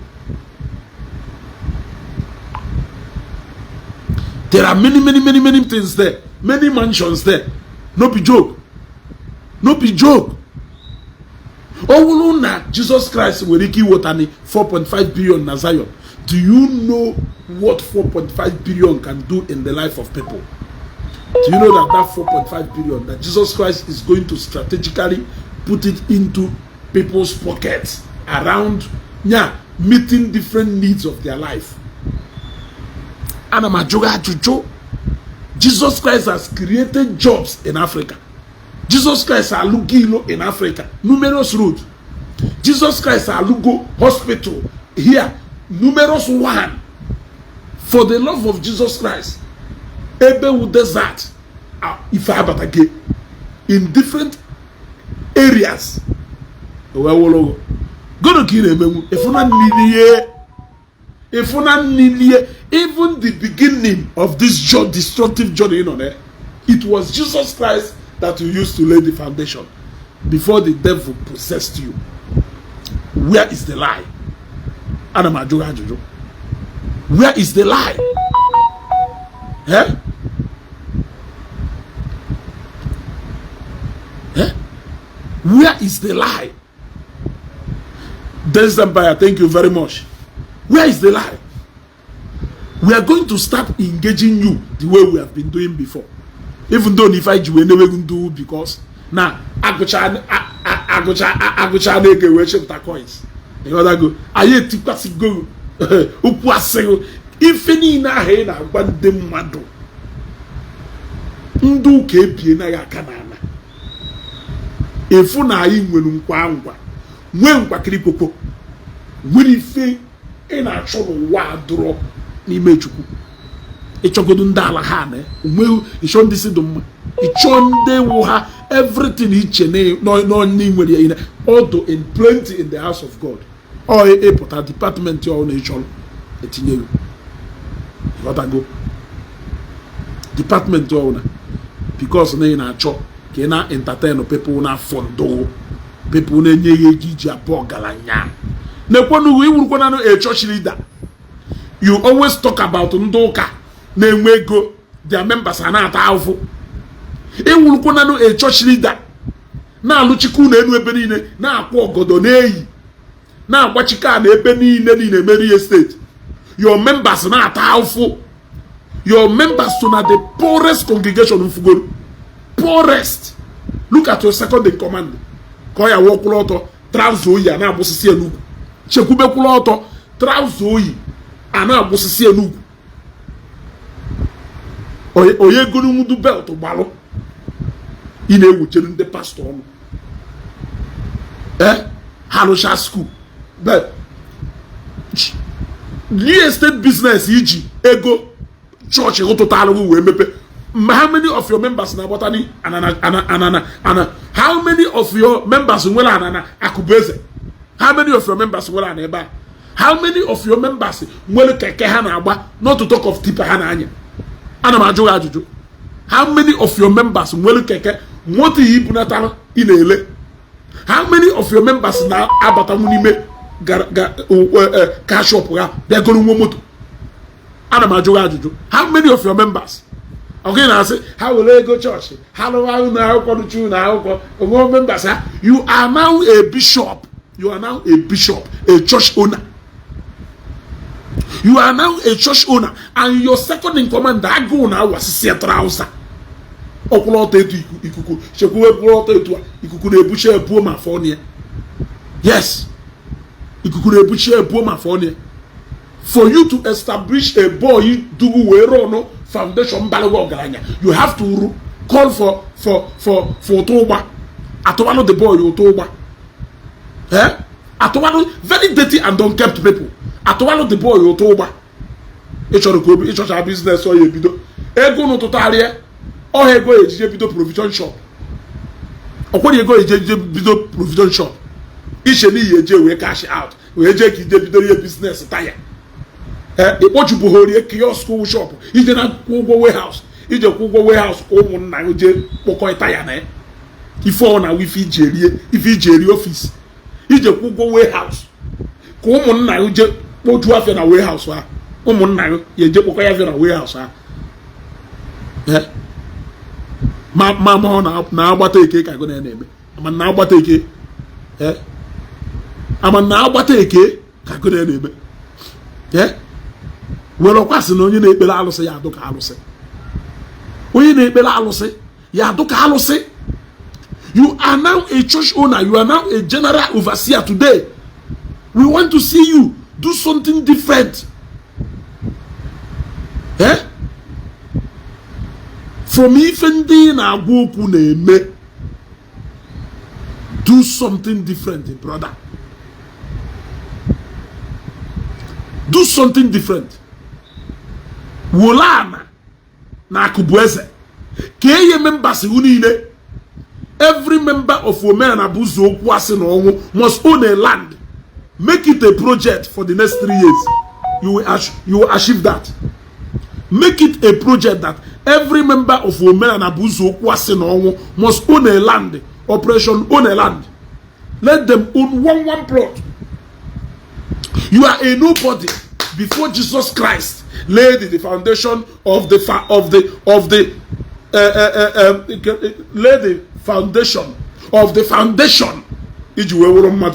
There are many things there. Many mansions there. No be joke. No be joke. Owulu na Jesus Christ were iki wotani 4.5 billion na Zion. Do you know what 4.5 billion can do in the life of people? Do you know that 4.5 billion that Jesus Christ is going to strategically put it into people's pockets around meeting different needs of their life? Jesus Christ has created jobs in Africa. Jesus Christ Alugilo in Africa, numerous roads. Jesus Christ Alugo hospital here, numerous one. For the love of Jesus Christ, Ebe desert, if I but again, in different areas. Go to kill him. If even the beginning of this destructive journey, it was Jesus Christ that you used to lay the foundation before the devil possessed you. Where is the lie? Where is the lie? Eh? Eh? Where is the lie? Dennis Empire, thank you very much. Where is the lie? We are going to start engaging you the way we have been doing before. Even though if I do never do because now agocha nege worship the coins. You other go. Aye tikasi go. Ukwase. If any na he na gbande mmadu. Ndu ka ebie na ya kanana. Efu na ayi nwenu nkwa ngwa. Nwe nkwa kiri koko. Wiri fe ina achoro wa dro n'ime chukwu. Ichogodu ndala ha ne umwe icho ndisi dum icho nde wo ha everything iche no ni nwere ina auto in plenty in the house of God or a pota department your own icho etinye you gotta go department your own because na ina acho ke na entertain people na fondo people na nye ejiji abo galanya na kwonu iwurukwana no a church leader. You always talk about ndoka go their members are not powerful. E wulukuna no a church leader na aluchiku na enu ebe niile na akwa ogodo neyi na agbachika na ebe niile ni na Mary Estate. Your members na powerful. Your members to na the poorest congregation in Fugolo. Poorest. Look at your second in command. Koya wokuloto trouser na abosisi enugu. Chekube kuloto trouser ana abosisi enugu. Oye gonu mudu belt gbalo ina ewuchere ndị pastor ọnụ Halosha school but real estate business iji ego church total we mepe. How many of your members na botany anana how many of your members nwere anana akubeze? How many of your members nwere aneba? How many of your members nwere keke ha na agba, not to talk of tipa ha na anya? How many of your members nwere keke what yi bunatala inele? How many of your members na abata munime cash shop ya they go nwo moto? How many of your members? Okay, now I say, how will they go church? How do I know how members? You are now a bishop. You are now a bishop, a church owner. You are now a church owner, and your second in command that go now was a trouser. Yes, for you to establish a boy do no foundation, you have to call for Toba. Atowano the boy you Toba. Atowano very dirty and unkept people. Atowano the boy you Toba. Each other business or you bido. Ego no totalia. Or ego a bido provision shop. Or when you go a bido provision shop. Each and ye we cash out. We take the business tire. What you buhori a kiosk shop. He did not go warehouse. He just go warehouse. Oh, one I would poko tire. If na wifi jeri, if jeri office. He just go warehouse. Come on now, just go to have a warehouse. Come on now, you just go have a warehouse. Mama now but take cake. I go name. I'm now but take it. ama na agbata eke ka go na-eme were ọkwasị na onye na-ekpere alụsị ya adụ ka alụsị. Onye na-ekpere alụsị ya adụ ka alụsị. You are now a church owner. You are now a general overseer today. We want to see you do something different. From even na agwa okwu na-eme, do something different, brother. Do something different. Wolana na akubweze. Keye members unine. Every member of Women Abuzo Kwasi no must own a land. Make it a project for the next 3 years. You will achieve that. Make it a project that every member of Women Abuzo Kwasi no must own a land. Operation own a land. Let them own one plot. You are a nobody before Jesus Christ laid the foundation of the foundation of the foundation.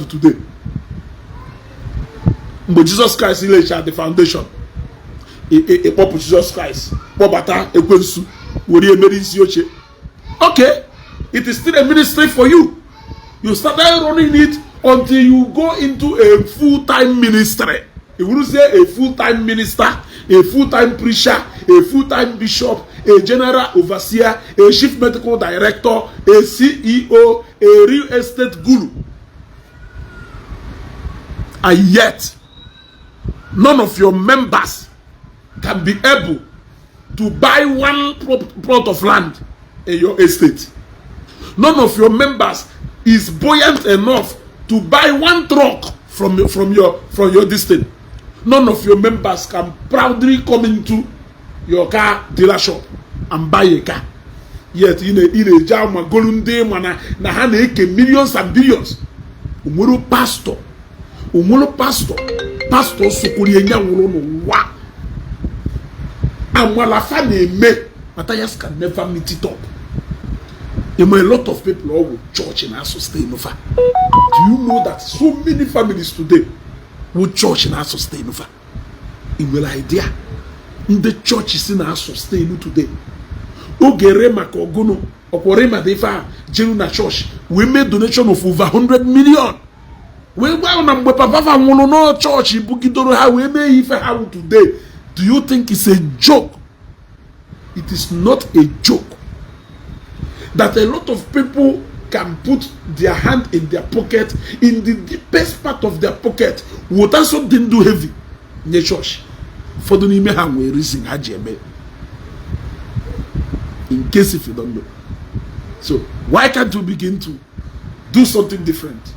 Today. But Jesus Christ laid the foundation. A pop Jesus Christ. Okay, it is still a ministry for you. You started running it until you go into a full-time ministry. You will say a full-time minister, a full-time preacher, a full-time bishop, a general overseer, a chief medical director, a CEO, a real estate guru. And yet, none of your members can be able to buy one plot of land in your estate. None of your members is buoyant enough to buy one truck from your distance. None of your members can proudly come into your car dealer shop and buy a car. Yet in a jam golunde mana na ha na-eke millions and billions. Umuru pastor sukuri enya wuro no wa. Amalafa na-eme, Matthias can never meet it up. A lot of people all with church and also stay in over. Do you know that so many families today with church and also stay in over? In the idea, in the church is in also stay in today. Ogerema kogono, okorema defa Jeruna church. We made donation of over 100 million. We na papa no church bukidoro how we may if how today. Do you think it's a joke? It is not a joke. That a lot of people can put their hand in their pocket, in the deepest part of their pocket, without something do heavy in the church. For the name we reason in case if you don't know. So why can't we begin to do something different?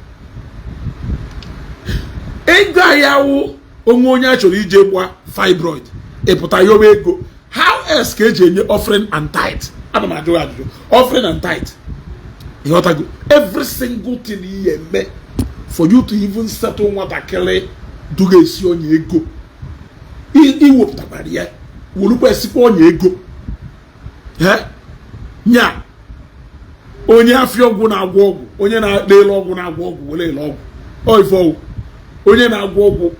Fibroid. How else can you offering and tithe? Offering and tithe. Every single thing he for you to even settle what I carry, do get see on your ego. He whooped the barrier. Will look at on your ego. Yeah. Only a few gonna walk, only a day log gonna walk, will a log. Oh, if all only a walk,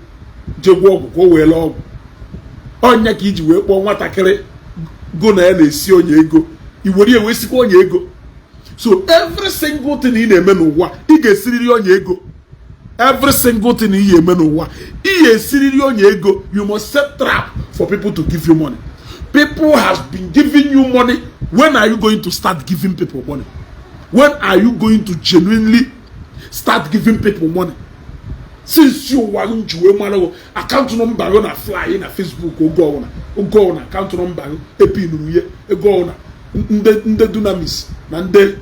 go away log. On your kids, we won't what I carry. Go na and see on your ego. You would hear wasting on your ego. So every single thing in a man he gets silly on your ego. Every single thing in a man he is silly on your ego. You must set trap for people to give you money. People have been giving you money. When are you going to start giving people money? When are you going to genuinely start giving people money? Since you want to account number on a fly in a Facebook or go on account number a pin go on the dunamis and the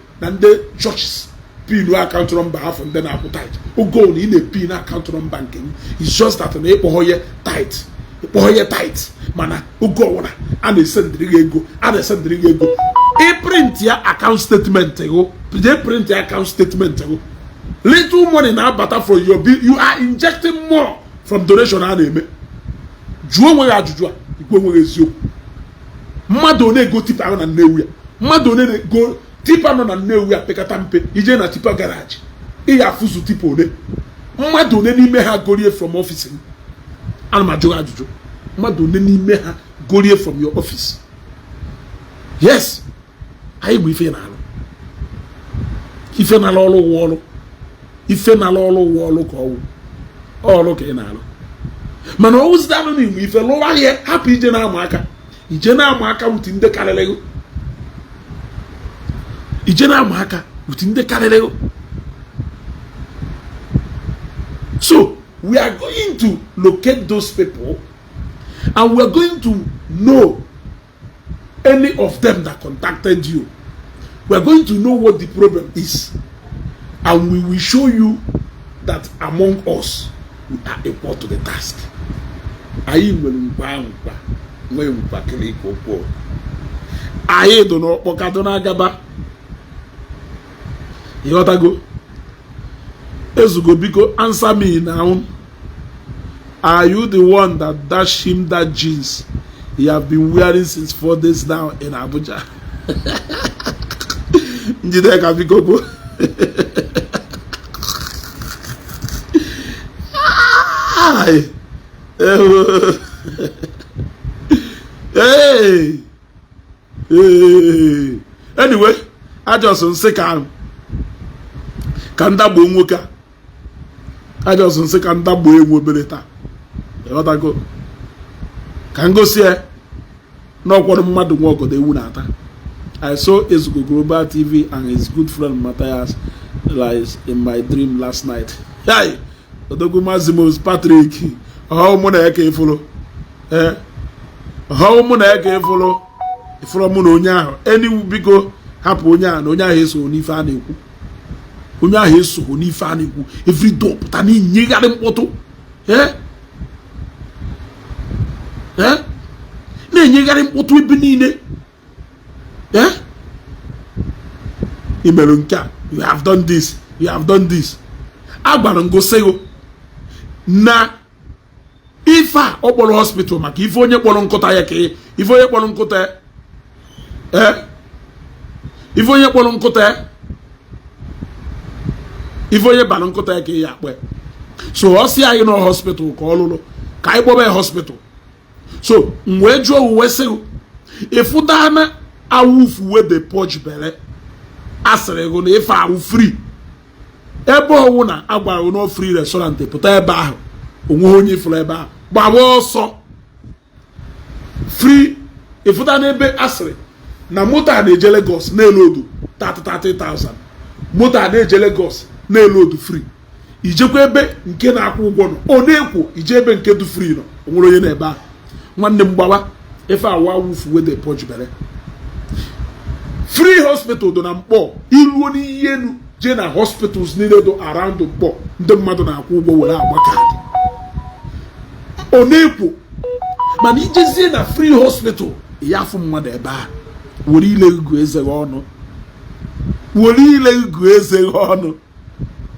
churches pin account number half and then appetite or go in a pin account number banking. It's just that an apohoye tight. Apohoye tight mana go on and they send the go and they send the go. A print your account statement go. They print your account statement go. Little money now, but for your bill, you are injecting more from donation. Madone go tip on and nowhere. Madone go tip on and nowhere. Pekatampe. Ije na tipa garage. Iya fusu tipo ne. mmadụ one n'ime ha gorie from office m ana m ajụ ajụjụ mmadụ one n'ime ha gorie from your office yes anyị bụ ife na-alụ ife na-alụ ọrụ ụwa ọrụ ife na-alụ ọrụ ụwa ọrụ ka ọrụ ka ị na-alụ mana ọ wụzide anụ n'igbo ife lụwa ihe hapụ ije na-ama aka ije na-ama aka wuti ndị karịrị ije na-ama aka wuti ndị karịrị. So we are going to locate those people and we are going to know any of them that contacted you. We are going to know what the problem is and we will show you that among us we are equal to the task. Ayi nwere mkpa kele ikokwo ayi do no kpọkado na agaba yotago ezugo biko answer me now. Are you the one that dashed him that jeans he have been wearing since 4 days now in Abuja? Njideka biko bo hey. Anyway, I just say can ndagbo nwoke I just say can ndagbo enwe beleta yotago can go see no kworo mmadu nwoke dey wu na ata. I saw Ezugo Global TV and his good friend Matthias lies in my dream last night. Hey, Odogu Mazimus Patrick, how mo na eke follow? How mo na eke follow? Ifolo mo na onya ahụ. Any biko hapụ onye ahụ na onye ahụ eso n'ife a na-ekwu. Onye ahụ eso n'ife a na-ekwu. Every door pụta na inyegharị mkpọtụ. Na-enyegharị mkpọtụ ebe niile. Imelu nke a, you have done this, you have done this. Agbara ngosego na ife a okporo hospital maka ife onye kpọrọ nkụta ya ka ife onye kpọrọ nkụta ife onye kpọrọ nkụta ife onye bara nkụta ya ka ya akpa. So ọ si anyị nọ hospital ka ọ lụrụ ka anyị kpọba ya hospital. So mgbe jụọ uwe sịrị ịfụdana awufu we the purge bere asịrị gụ na ife awụ free ebe ọwụ na agwara no free restaurant pụta ebe ahụ onwe onye ifuru ebe ahụ gbaba ọsọ free ịfụta n'ebe asịrị na moto a na-eje Lagos na-elodu 30,000 moto a na-eje Lagos na-elodu free ijekwa ebe nke na-akwụ ụgwọ nọ ọ na-ekwo ije ebe nke du free nọ onwere onye na ebe ahụ nwanne m gbawa ife awụ awufu we the purge bere free hospital do na mkpọ iruo n'ihe elu je na hospitals niile do around mkpọ ndị mmadụ na-akwụ ụgwọ were agba kaadị ọ na-ekwo mana ijezie na free hospital ya afụ mmadụ ebe a were ile ugu ezeghe ọnụ were ile ugu ezeghe ọnụ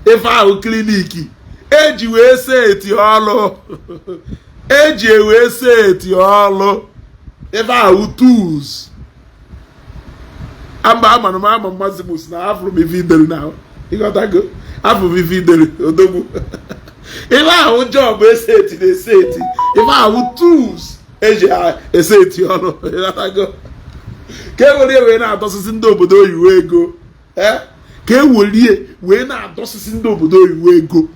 ife ahụ kliniki eji wee seti ọlụ eji wee seti ọlụ ife ahụ tools ama Mazimus na afro mi videre now. You got that go? Afro mi videre odogwu. If I have job eseti dey seti. If I have tools eji eseti ono. You got that go? Ke wolie we na adosisi ndị obodo oyiwe ego. Ke wolie we na adosisi ndị obodo oyiwe ego.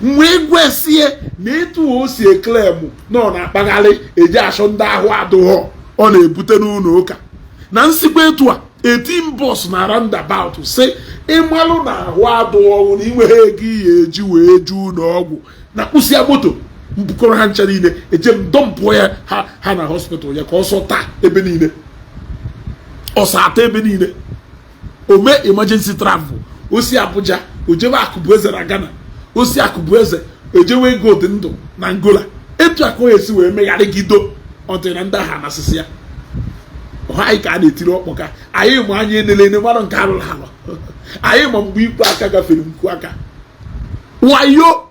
Mwe gwesie na etu o si eklem no na akpagali eji asho ndị ahụ adụghọ ọ na-ebute n'ụlọ ụka. Na nsikwa etu a 18 boss na roundabout say ịmalụ na ahụ adụghọ na inwe ego ihe eji wee ju n'ọgwụ na kpụsịa moto mbukọrọ ha ncha niile eje m dọmpụ ya ha na hospital ya ka ọsọ taa ebe niile ọsọ ata ebe niile ome emergency travel osi Abuja ojebe Akụbueze na Ghana osi Akụbueze ejewe ego dị ndụ na Angola etu aka esi wee megharị gido ọdị na ndị agha na asịsị ya anyị ka a na-etiri ọkpọka anyị ma anyị enelene mmadụ nke alụrụ alụ anyị ma mgbe ikwu aka gafere nkwu aka wayo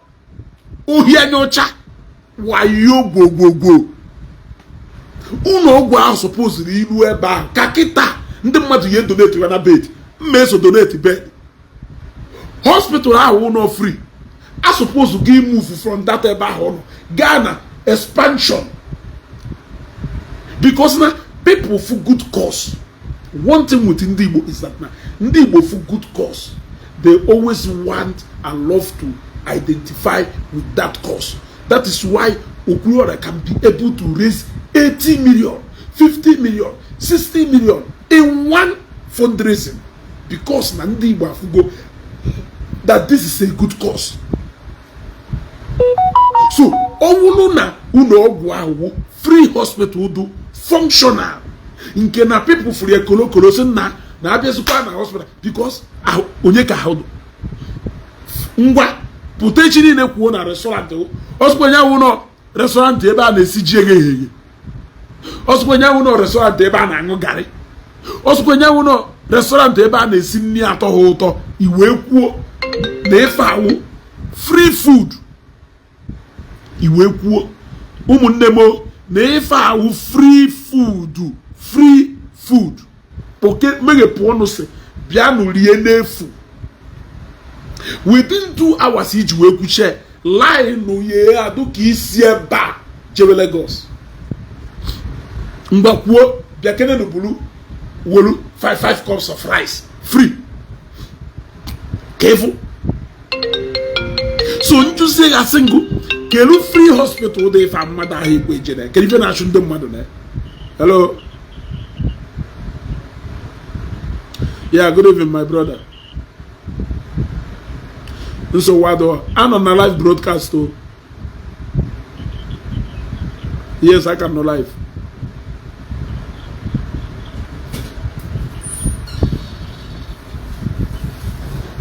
uhie nyocha wayo gwogwogwo ụlọ ọgwụ ahụ sọpoziri ilu ebe ahụ ka kịta ndị mmadụ ihe donate na bed mma eso donate bed hospital ahụ ụlọ free I suppose to give move from that Ghana expansion. Because now people for good cause. One thing with Ndigbo is that now Ndigbo for good cause. They always want and love to identify with that cause. That is why Okuyola can be able to raise 80 million, 50 million, 60 million in one fundraising. Because Ndigbo go that this is a good cause. So, Owuluna Uno free hospital do functional. Nke na people for your kolosin na abia na hospital because onyeka how ngwa potentially na kwuo na restaurant hospital nya no restaurant ebe a na-esiji eghe hospital nya no restaurant ebe a na-aṅụ gari hospital nya no restaurant ebe a na-esi nni atọ ha ụtọ iwe kwuo na ife awu free food iwe kwuo ụmụnne mo na ife awu free food porque mege pono se bia no rie nefu within 2 hours iji we kuche line no ye adu ki isi eba jewe Lagos mbakwuo bia kene no bulu wolu 5 cups of rice free careful so nju say a single kelu free hospital dey fa mada ha ekwe jene kelu na ashu ndem madu na hello. Yeah, good evening, my brother. So what I'm on a live broadcast too. Yes, I can no live.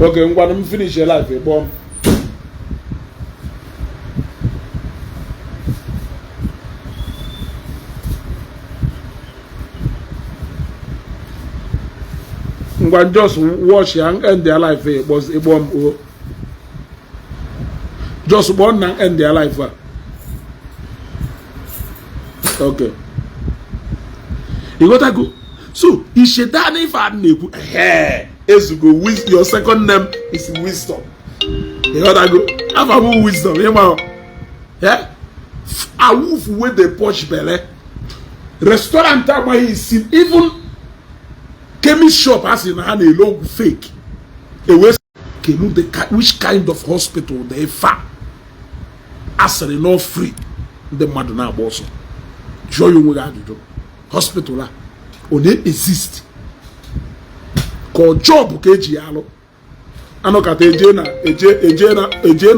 Okay, I'm gonna finish your live, bomb. When just watch and end their life, it was a bomb. Just one and end their life. Okay. You gotta go. So, is she done if I knew? Hey, as you go, your second name is wisdom. You gotta go. Have a more wisdom. Yeah? A wolf with the posh belly. Restaurant time where he seen even. Chemist shop has in hand a long fake. A west which kind of hospital they fa as enough free the Madonna also. Joy you do hospital la on exist. Call job KGalo. Anokata eje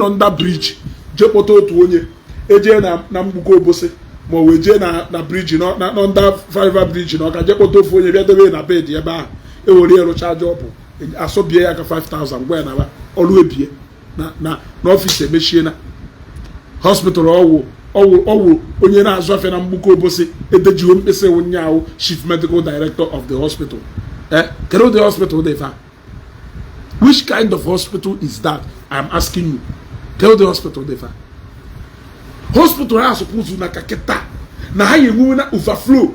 under bridge. Jepoto to onye eje na mbuko bose. Mo weje na bridge no na under fiber bridge no ka je poto fo bia debe na bed ye ba e wori ero charge up aso bia ya ka 5000 gwa na ba olu ebie na office emechie na hospital owo onye na azu afa na mbuko obosi edeji o mpese wonyawo chief medical director of the hospital kero the hospital dey fa which kind of hospital is that I am asking you kero the hospital dey fa hospital are supposed to na kaketa na ha yemu na overflow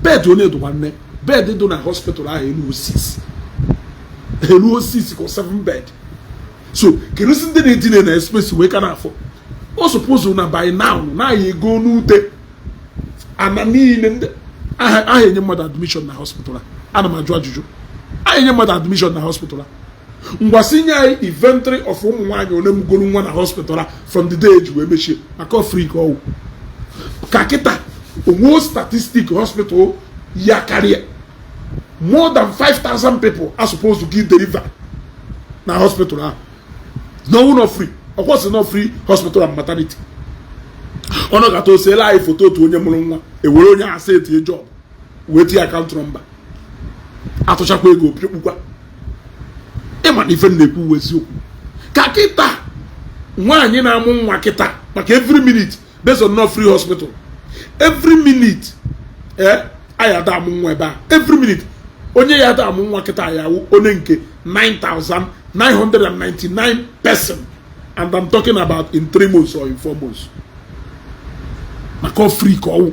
bed only do one bed do na hospital are elu 6 ko 7 bed so kerosin dey dey na space we can afford o suppose na by now na ye go n'ute anani ne aha enye mother admission na hospital ana ma ajụjụ aha enye mother admission na hospital ngwasinya inventory of ụmụ nwanyị onemugolu nwa na hospital from the day eji wee mechie maka free ko ka kita onwo statistic hospital ya carry more than 5,000 people are supposed to give deliver na hospital no free of course not free hospital and maternity ono ga to say live photo to onye mụrụ nwa e were onye asset e job weti account number atụchakwa ego pịkpukwa ịma na ife na-ekwu wezi okwu ka kita nwaanyị na-amụ nwa kita maka every minute based on no free hospital every minute aya da amụ nwa ebe a every minute onye ya da amụ nwa kita ya onye nke 9,999 person and I'm talking about in 3 months or in 4 months maka free ko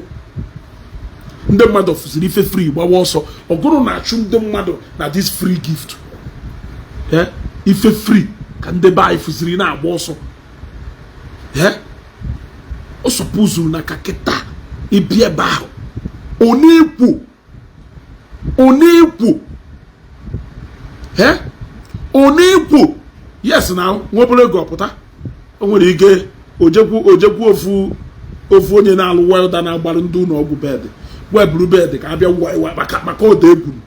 ndị mmadụ fuziri ife free gbawa ọsọ ọgụrụ na-achụ ndị mmadụ na this free gift ife free ka ndị be anyị fuziri na-agba ọsọ o suppose na kaketa ibie ba ahụ onekwu onekwu yes now nwobere go pụta o nwere ike ojekwu ofu onye na-alụ welda na-agbara ndị ụlọ ọgwụ bed weburu bed ka abịa maka ode ekwuru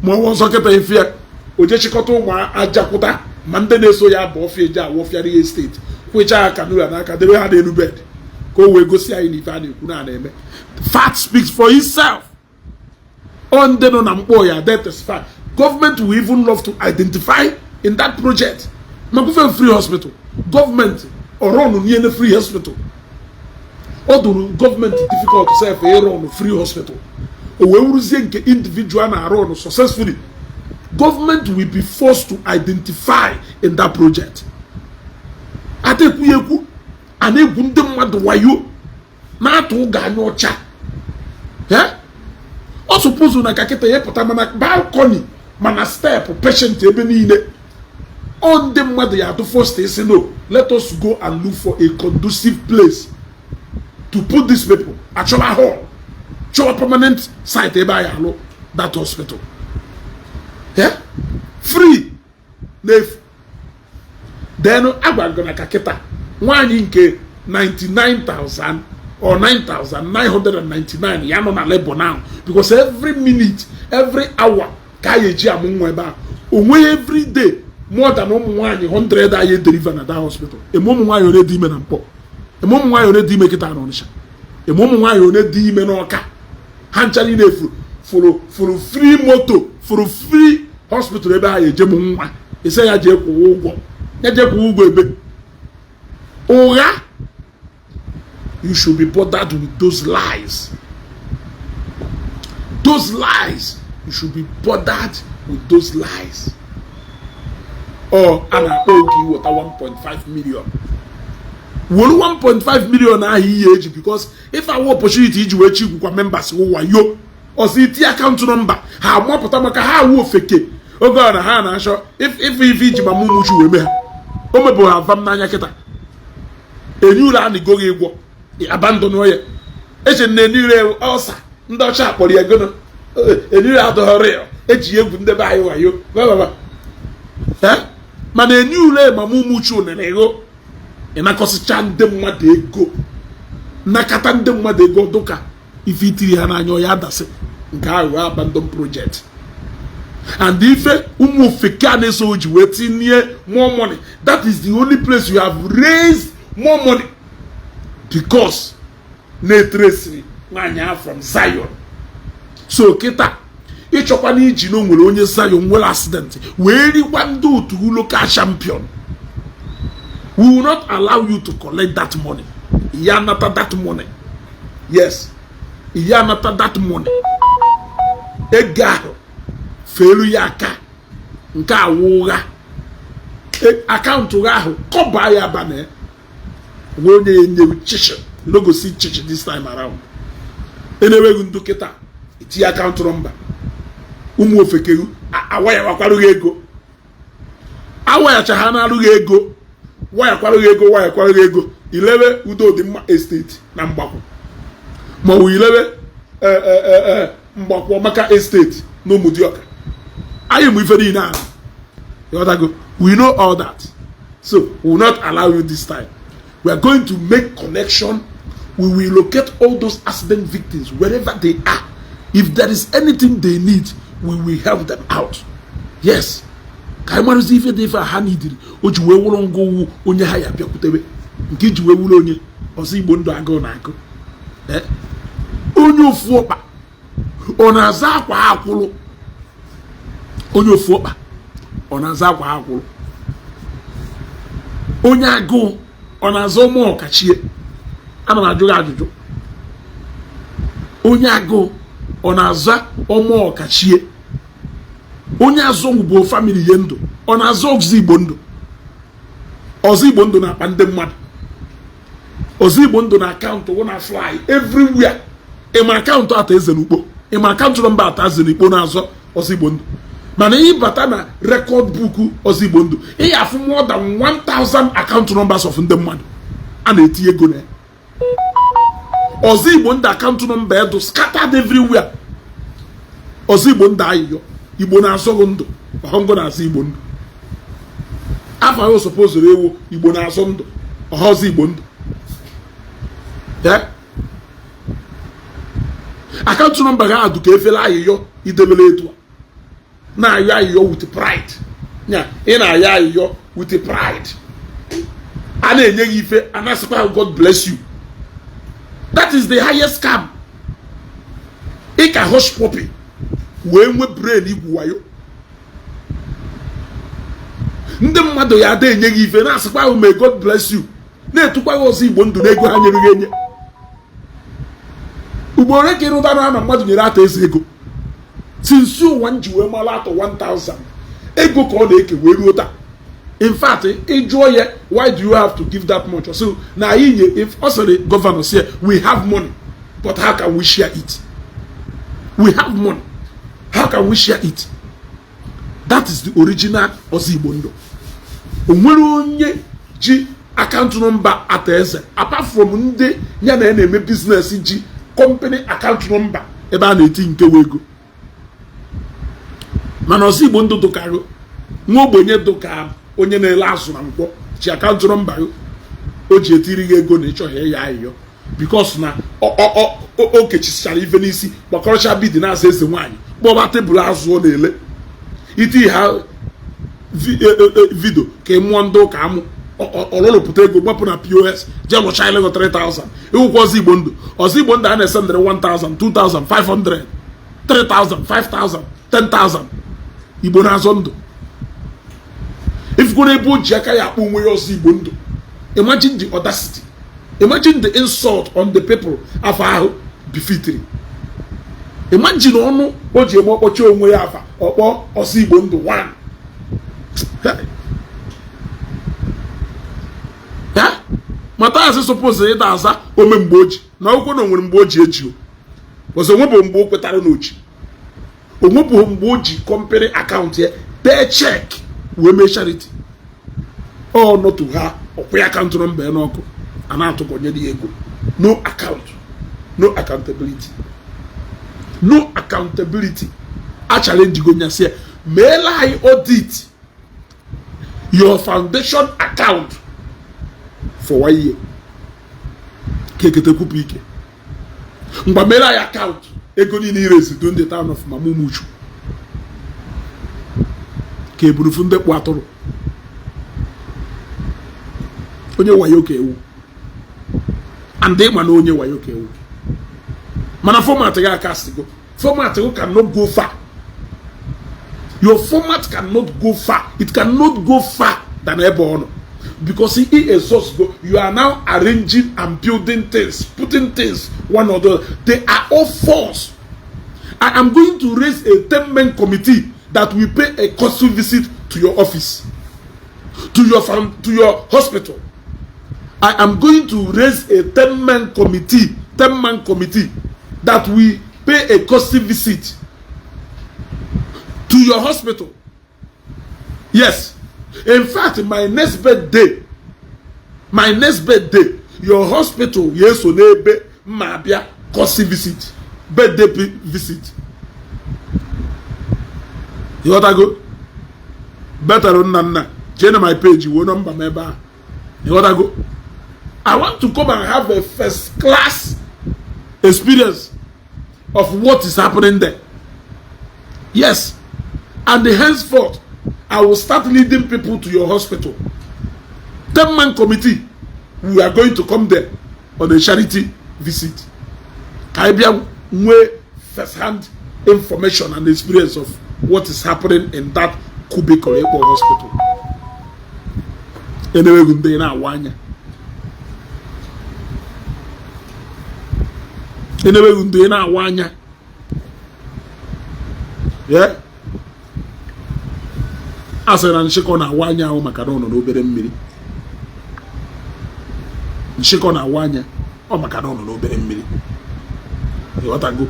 ma ọzọ kịta ife ojechịkọta ụmụ ajakwụta ma ndị na-eso ya bụ ọfịa eji awọfịara ya steeti kwecha aka n'ụlọ n'aka debe ha n'elu bed ka o wee gosi anyị n'ife a na-ekwu na-eme. Fact speaks for itself. On the no na mkpọ ya they testify. Government will even love to identify in that project. Makufe free hospital. Government or run near the free hospital. Or do government difficult to say if they run free hospital. Or we will see individual na run successfully. Government will be forced to identify in that project. Ate kuyeku ane gunde mmadụ wayo na atụ ga nyocha. O suppose na kaketa ye pụta mana balcony mana step patient ebe niile. On the mother ya to first say no, let us go and look for a conducive place to put these people. Actually hall. Show a permanent site ebe ya that hospital. Free. Then agwa gonna kaketa nwanyi nke 99,000 or 9,999 ya no na labor now because every minute, every hour ka yeji amunwa ebe onwe every day more than nwanyi 100 aye deliver na that hospital. Emo nwanyi already ime na mpo. Emo nwanyi already ime kita na Onisha. Emo nwanyi already ime na Ọka. Hanchali na for free motor, for free hospital ebe aye je mu nwa. Ise ya je kwụ ụgwọ. Ya je kwụ ụgwọ ebe. Oya, you should be bothered with those lies. Those lies. You should be bothered with those lies. Or ana ogi water 1.5 million. Wolu 1.5 million na age because if I want opportunity iji we chiku kwa members wo wayo or see the account number ha mo pota maka ha wo feke ogo na ha na sho if iji mamumu chu we me ha o mebo ha fam na anya kita enyula ani go egwo abandon oye eche na enire osa ndị ọcha akpọrọ ya gono enire adohore eji egwu ndị be ayi wayo baba mana enyule mamumu chu na ego ịnakọsịcha ndị mmadụ ego nakata ndị mmadụ ego dụka ife itiri ha n'anya ya adasị nke ahụ abandon project and ife ụmụ ofeke a na-eso oji wee tinye more money. That is the only place you have raised more money because na-etresi nwanyị from Zion. So kita ịchọkwa na iji na nwere onye Zion nwere accident wee rikwa ndị otu local champion. We will not allow you to collect that money. Iyanata that money. Yes. Iyanata that money. Ega felu yaka. Nka awuga. Account gaho. Koba ya bane. Wone nye chiche. No go see chiche this time around. Anyway gundu kita. Iti account number. Umu ofekeru. Awaya wakwaru ego. Awaya chahana alu ego. Why kwara ego ilebe udo dị mma estate na mgbakwo ma o ilebe mgbakwo maka estate no Mudioka ayi mu ife dị na you go we know all that, so we will not allow you this time. We are going to make connection. We will locate all those accident victims wherever they are. If there is anything they need, we will help them out. Yes. Kaimaruzi ife de ife ha nidiri o ji wee wụrụ ngụ onye ha ya bịakwutebe nke ji wee wụrụ onye ọsọ Igbo ndụ agụ na agụ onye ofu ọkpa ọ na-aza akwa akwụrụ onye ofu ọkpa ọ na-aza akwa akwụrụ onye agụ ọ na-aza ụmụ ọkachie ana m ajụ gị ajụjụ onye agụ ọ na-aza ụmụ ọkachie onye azụ bụ family ye ndụ ọ na-azụ ọzọ Igbo ndụ ọzọ Igbo ndụ na-akpa ndị mmadụ ọzọ Igbo ndụ na akaụntụ wụ na fly everywhere ịma akaụntụ ata eze n'ukpo ịma akaụntụ nọmba ata eze n'ikpo na-azọ ọzọ Igbo ndụ mana ịbata na record book ọzọ Igbo ndụ ị ga-afụ more than 1,000 account numbers of ndị mmadụ and eti ego ne ozi Igbo ndị account number edo scattered everywhere ozi Igbo ndị ayiyo Igbo na-asọ ndụ ọhọngọ na-asọ Igbo ndụ afa yo suppose rewo Igbo na-asọ ndụ ọhọzi Igbo ndụ account number ga adu ka efela ayiyo idebele etu na ayo ayiyo with pride nya ị na-ayo ayiyo with pride a na-enye gị ife anasikwa God bless you. That is the highest scam. Ị ka hush puppy wee nwe brain igwu wayo ndị mmadụ ya ada enye gị ife na-asịkwa may God bless you na-etukwa gị ọzọ Igbo ndụ n'ego ha nyere gị enye ugboro ka ịrụtara na mmadụ nyere ata eze ego since ụwa nji wee mara atọ 1000 ego ka ọ na-eke wee ruo taa. In fact, why do you have to give that much? So now, if also the governor say we have money, but how can we share it? We have money, how can we share it? That is the original Ozibondo. Onye ji account number ateze apart from ndị ya na-eme business ji company account number ebe a na-eti nke wego. Mana Ozibondo dokaro nwa ogbenye doka onye na-ele azụ na mkpọ chi account number o ji etiri gị ego na ịchọghị ya ayiyo because na o kechichara ife n'isi gbakọrọcha bid na-asa eze nwaanyị kpọba tebụl azụ ọ na-ele iti ha vidio ka ị mụọ ndị ụka amụ ọlụlụpụta ego gbapụ na POS jee lụcha ilego 3000 ịwụkwa ọzọ Igbo ndụ a na-esendịrị 1000 2000 500 3000 5000 10000 Igbo na-azọ ndụ. If you're able to Igbo ndụ, imagine the audacity, imagine the insult on the people of our befitri. Imagine onu oji emo ocho onwe ya afa okpo osi Igbo ndụ one. Mata as suppose ị da-aza ome mgbe oji na okwu na onwere mgbe oji eji o ozo nwebo mgbe o kwetara n'oji onwebo mgbe oji company account ya pay check we make charity or not to her or pay account number n'ọkụ ana-atụ konye dị ego. No account, no accountability, no accountability. A challenge go nya say may I audit your foundation account for 1 year. Kekete kupike mgba may I account ego ni raise in the town of Mamumuchu ke buru funde kpụ atụrụ onye wayo ka ewu and they man onye wayo ka ewu mana format ga cast go format go cannot go far. Your format cannot go far. It cannot go far than Ebono because he is just go. You are now arranging and building things, putting things one or the other. They are all false. I am going to raise a 10-man committee that will pay a costly visit to your office, to your hospital. I am going to raise a 10-man committee that will pay a costly visit to your hospital. Yes. In fact, my next birthday, your hospital, yes, or nebe, mabia, costly visit, birthday visit. You want to go? Better than that. Change my page, you will number member. You want to go? I want to come and have a first class experience of what is happening there. Yes. And henceforth, I will start leading people to your hospital. 10-man committee, we are going to come there on a charity visit. Caribbean way first-hand information and experience of what is happening in that cubicle hospital. Anyway, good day now, Wanya. Anyway, good day now, Wanya. Yeah. Asera nshiko na wanya ahụ maka na ọ nọ n'obere mmiri. Nshiko na wanya ọ maka na ọ nọ n'obere mmiri. You want to go?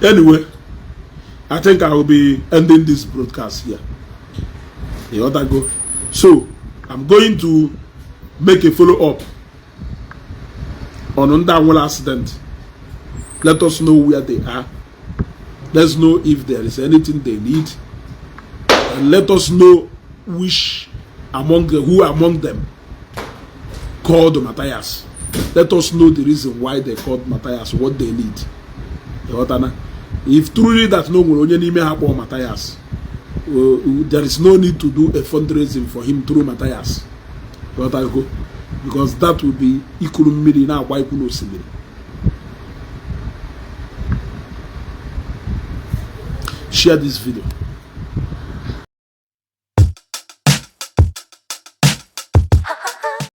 Anyway, I think I will be ending this broadcast here. You want to go? So I'm going to make a follow-up on Ndigbo accident. Let us know where they are. Let's know if there is anything they need. And let us know who among them called Matthias. Let us know the reason why they called Matthias, what they need. If truly that no one Matthias, there is no need to do a fundraising for him through Matthias. Because that would be Ikulumiri now why Kuno. Share this video.